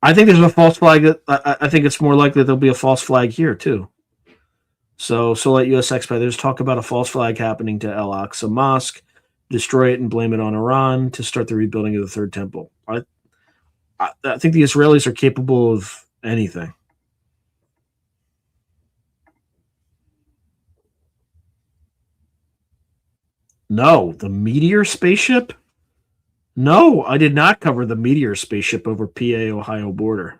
I think there's a false flag. I think it's more likely there'll be a false flag here too. So let US expat. There's talk about a false flag happening to Al Aqsa Mosque, destroy it and blame it on Iran to start the rebuilding of the Third Temple. I think the Israelis are capable of anything. No, the Meteor spaceship? No, I did not cover the Meteor spaceship over PA-Ohio border.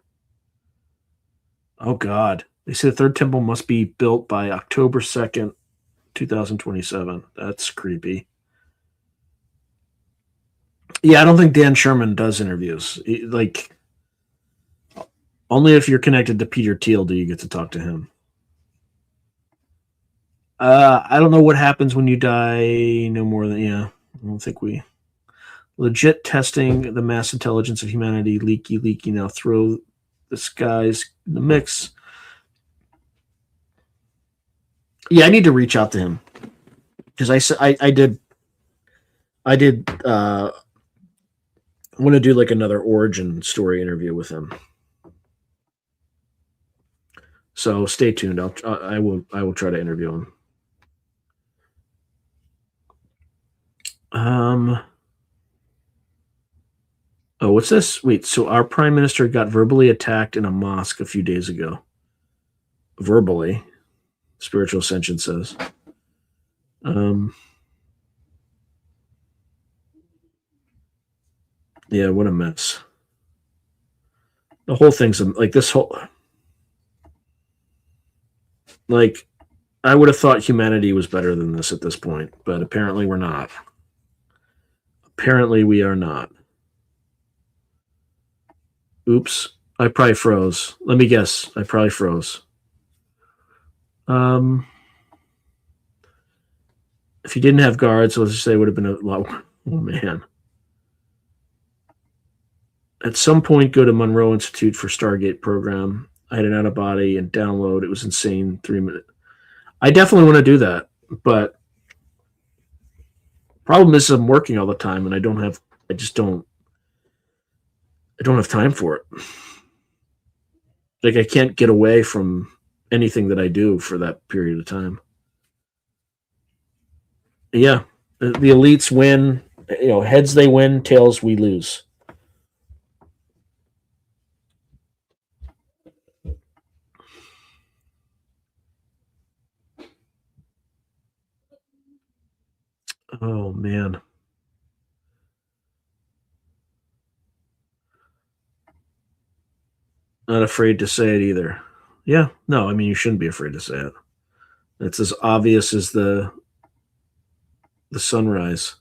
Oh, God. They say the Third Temple must be built by October 2nd, 2027. That's creepy. Yeah, I don't think Dan Sherman does interviews. Like, only if you're connected to Peter Thiel do you get to talk to him. I don't know what happens when you die. No more than, I don't think we... Legit testing the mass intelligence of humanity. Leaky. Now throw this guy's in the mix. Yeah, I need to reach out to him because I did want to do like another origin story interview with him. So stay tuned. I will try to interview him. Oh, what's this? Wait, so our prime minister got verbally attacked in a mosque a few days ago. Verbally, Spiritual Ascension says. Yeah, what a mess. The whole thing's like this whole... Like, I would have thought humanity was better than this at this point, but apparently we're not. Apparently we are not. Oops, I probably froze. Let me guess. I probably froze. If you didn't have guards, let's just say it would have been a lot. Oh, man. At some point, go to Monroe Institute for Stargate program. I had an out-of-body and download. It was insane. 3 minutes. I definitely want to do that, but problem is I'm working all the time, and I don't have time for it. Like, I can't get away from anything that I do for that period of time. Yeah, the elites win. Heads they win, tails we lose. Oh, man. Not afraid to say it either. Yeah, no, I mean, you shouldn't be afraid to say it. It's as obvious as the sunrise.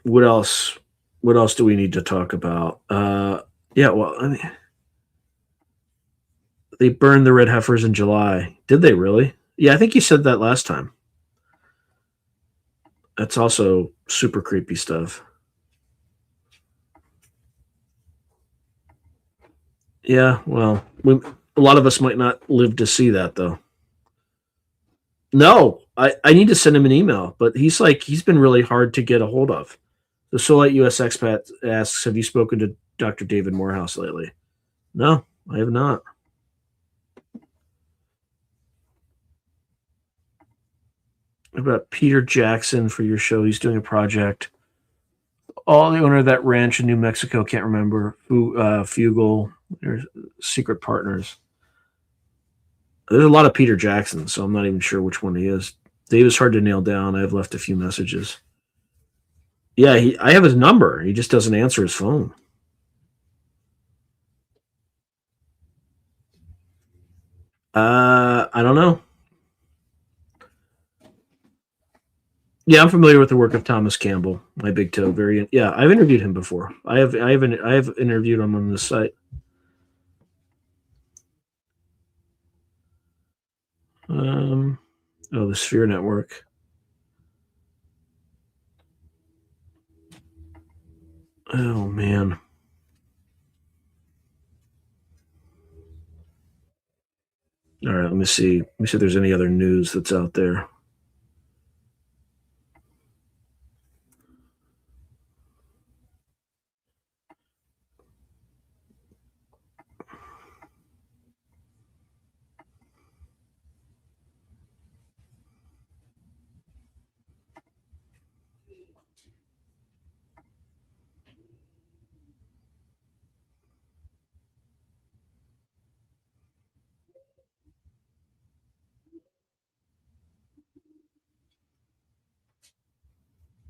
What else? What else do we need to talk about? Yeah, well, I mean, they burned the red heifers in July. Did they really? Yeah, I think you said that last time. That's also super creepy stuff. Yeah, well, a lot of us might not live to see that, though. No, I need to send him an email, but he's been really hard to get a hold of. The Solite US expat asks, have you spoken to Dr. David Morehouse lately? No, I have not. What about Peter Jackson for your show? He's doing a project. Oh, the owner of that ranch in New Mexico, can't remember. Fugal, they're secret partners. There's a lot of Peter Jackson, so I'm not even sure which one he is. Dave is hard to nail down. I've left a few messages. Yeah, I have his number. He just doesn't answer his phone. I don't know. Yeah, I'm familiar with the work of Thomas Campbell, my big toe. I've interviewed him before. I have interviewed him on this site. The Sphere Network. Oh, man. All right, let me see. Let me see if there's any other news that's out there.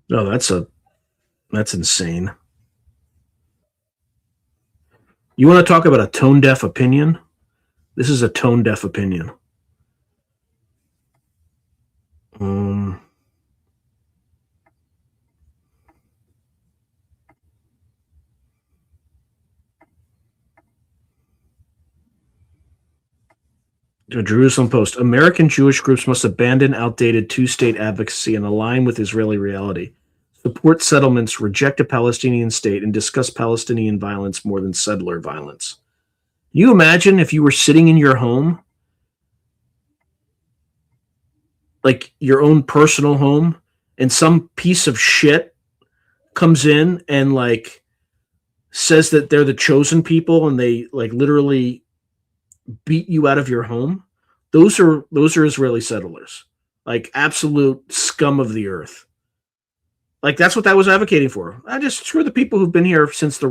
No, that's insane. You want to talk about a tone deaf opinion? This is a tone deaf opinion. The Jerusalem Post. American Jewish groups must abandon outdated two-state advocacy and align with Israeli reality. Support settlements, reject a Palestinian state, and discuss Palestinian violence more than settler violence. Can you imagine if you were sitting in your home, like your own personal home, and some piece of shit comes in and like says that they're the chosen people and they like literally beat you out of your home? Those are Israeli settlers, like absolute scum of the earth. Like that's what that was advocating for. I just screw the people who've been here since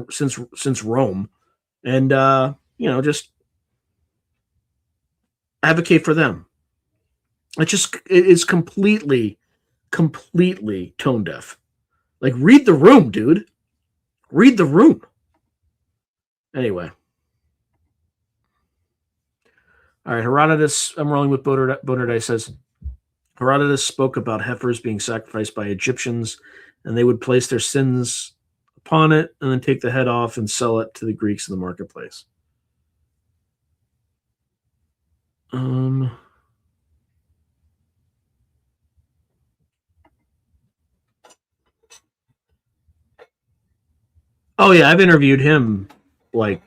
Rome, and just advocate for them. It is completely tone deaf. Like read the room, dude. Read the room. Anyway. All right, Herodotus, I'm rolling with Bonardai says, Herodotus spoke about heifers being sacrificed by Egyptians, and they would place their sins upon it and then take the head off and sell it to the Greeks in the marketplace. Oh, yeah, I've interviewed him like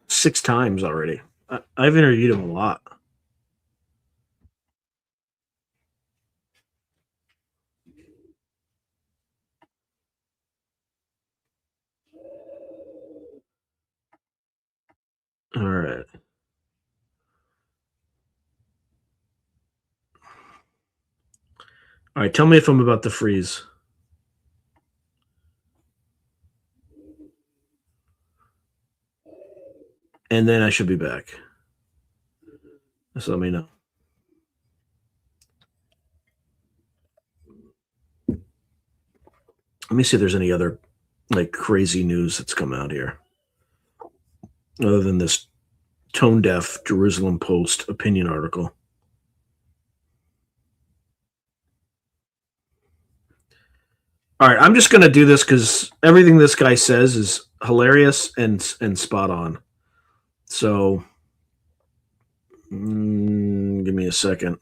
6 times already. I've interviewed him a lot. All right. All right, tell me if I'm about to freeze. And then I should be back. Just let me know. Let me see if there's any other like crazy news that's come out here. Other than this tone deaf Jerusalem Post opinion article. All right, I'm just going to do this because everything this guy says is hilarious and spot on. So, give me a second.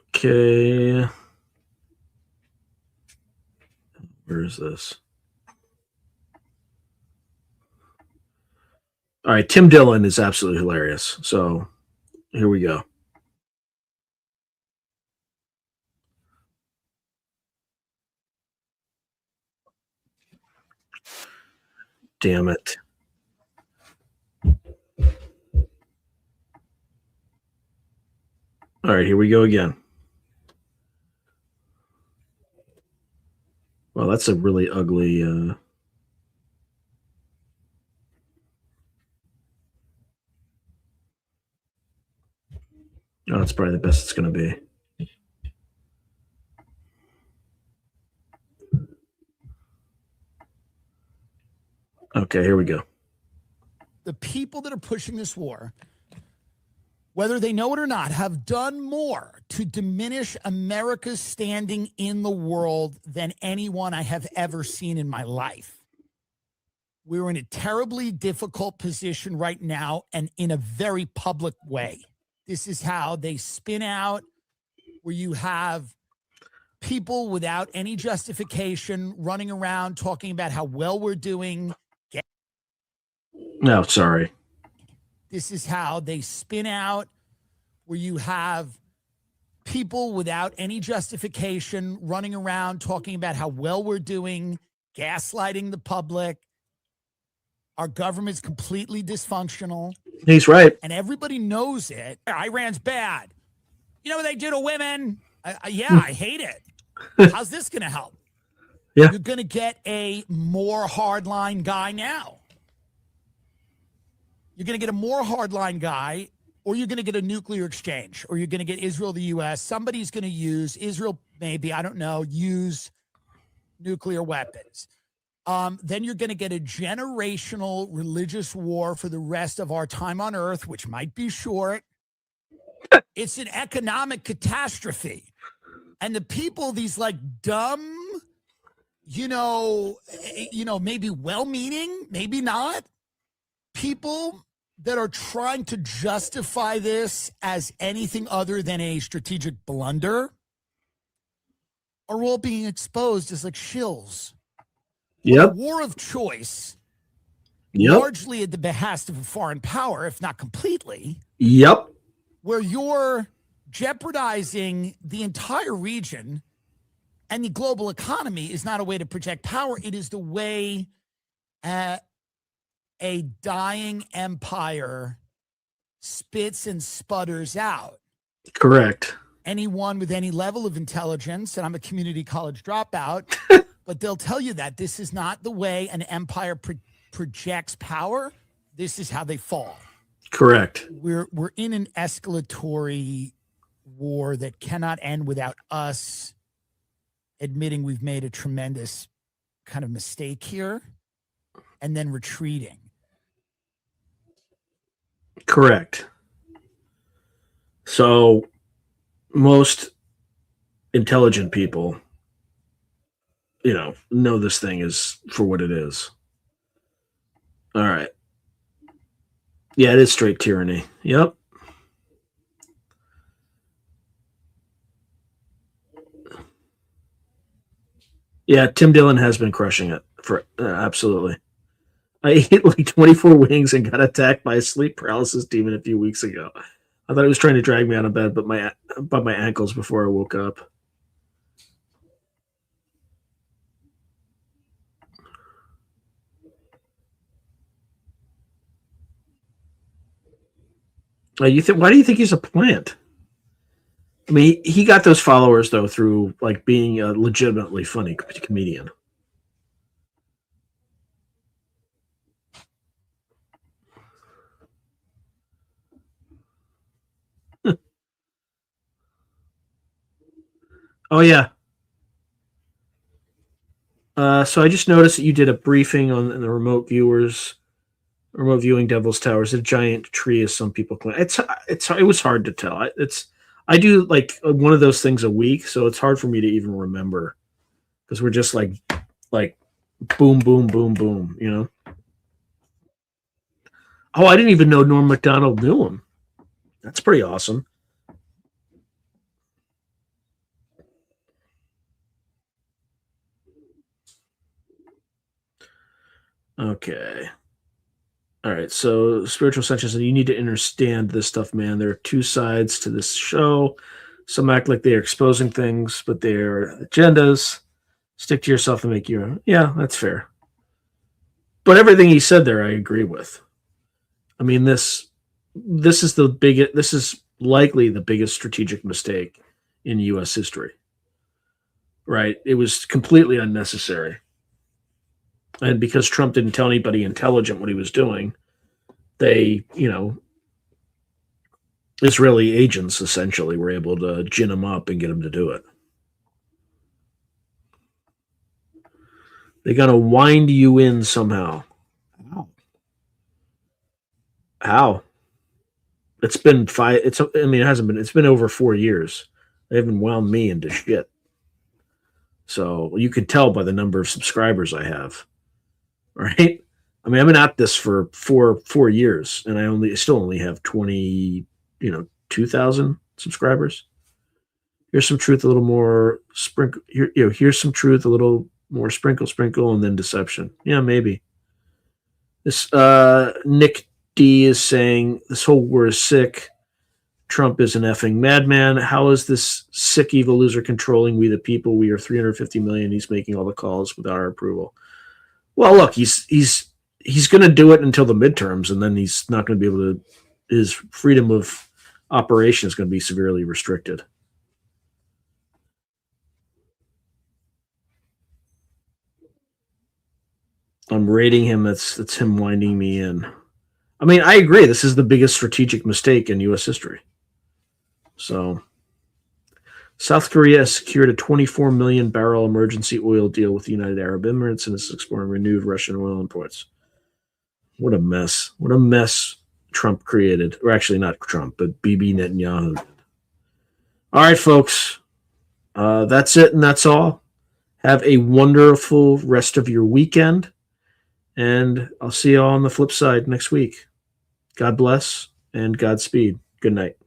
Okay. Where is this? All right, Tim Dillon is absolutely hilarious. So, here we go. Damn it. All right, here we go again. Well, that's a really ugly... Oh, that's probably the best it's going to be. Okay, here we go. The people that are pushing this war, whether they know it or not, have done more to diminish America's standing in the world than anyone I have ever seen in my life. We're in a terribly difficult position right now and in a very public way. This is how they spin out, where you have people without any justification running around talking about how well we're doing. No, sorry. This is how they spin out, where you have people without any justification running around talking about how well we're doing, gaslighting the public. Our government's completely dysfunctional. He's right. And everybody knows it. Iran's bad. You know what they do to women? Yeah, I hate it. How's this going to help? Yeah. You're going to get a more hardline guy now. You're going to get a more hardline guy, or you're going to get a nuclear exchange, or you're going to get Israel, the U.S. Somebody's going to use Israel, maybe, I don't know, use nuclear weapons. Then you're going to get a generational religious war for the rest of our time on Earth, which might be short. It's an economic catastrophe. And the people, these like dumb, maybe well-meaning, maybe not, people that are trying to justify this as anything other than a strategic blunder are all being exposed as like shills. Yep. A war of choice, Yep. largely at the behest of a foreign power, if not completely. Yep. Where you're jeopardizing the entire region, and the global economy is not a way to project power. It is the way a dying empire spits and sputters out. Correct. Anyone with any level of intelligence, and I'm a community college dropout, but they'll tell you that this is not the way an empire projects power. This is how they fall. Correct. We're in an escalatory war that cannot end without us admitting we've made a tremendous kind of mistake here and then retreating. Correct. So most intelligent people, know this thing is for what it is. All right. Yeah, it is straight tyranny. Yep. Yeah, Tim Dillon has been crushing it for absolutely. I ate like 24 wings and got attacked by a sleep paralysis demon a few weeks ago. I thought it was trying to drag me out of bed, but my ankles before I woke up. Why do you think he's a plant? I mean, he got those followers though through like being a legitimately funny comedian. Oh yeah. So I just noticed that you did a briefing on the remote viewing Devil's Tower. Is it a giant tree, as some people claim? It was hard to tell. I do like one of those things a week, so it's hard for me to even remember because we're just like boom, boom, boom, boom. Oh, I didn't even know Norm Macdonald knew him. That's pretty awesome. Okay. All right. So Spiritual Sanchez, you need to understand this stuff, man. There are two sides to this show. Some act like they're exposing things, but they're agendas. Stick to yourself and make your own. Yeah, that's fair. But everything he said there, I agree with. I mean, this is likely the biggest strategic mistake in U.S. history. Right? It was completely unnecessary. And because Trump didn't tell anybody intelligent what he was doing, they, Israeli agents essentially were able to gin him up and get him to do it. They got to wind you in somehow. How? It's been it's been over 4 years. They haven't wound me into shit. So you could tell by the number of subscribers I have. Right? I mean, I've been at this for four years, and I still only have 20, 2,000 subscribers. Here's some truth, a little more sprinkle. Here's some truth, a little more sprinkle, and then deception. Yeah, maybe. This Nick D is saying this whole war is sick. Trump is an effing madman. How is this sick evil loser controlling we the people? We are 350 million. He's making all the calls without our approval. Well, look, he's going to do it until the midterms, and then he's not going to be able to. His freedom of operation is going to be severely restricted. I'm rating him. That's him winding me in. I mean, I agree. This is the biggest strategic mistake in U.S. history. So, South Korea has secured a 24 million barrel emergency oil deal with the United Arab Emirates and is exploring renewed Russian oil imports. What a mess. What a mess Trump created. Or actually not Trump, but Bibi Netanyahu did. All right, folks. That's it and that's all. Have a wonderful rest of your weekend. And I'll see you all on the flip side next week. God bless and Godspeed. Good night.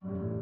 you.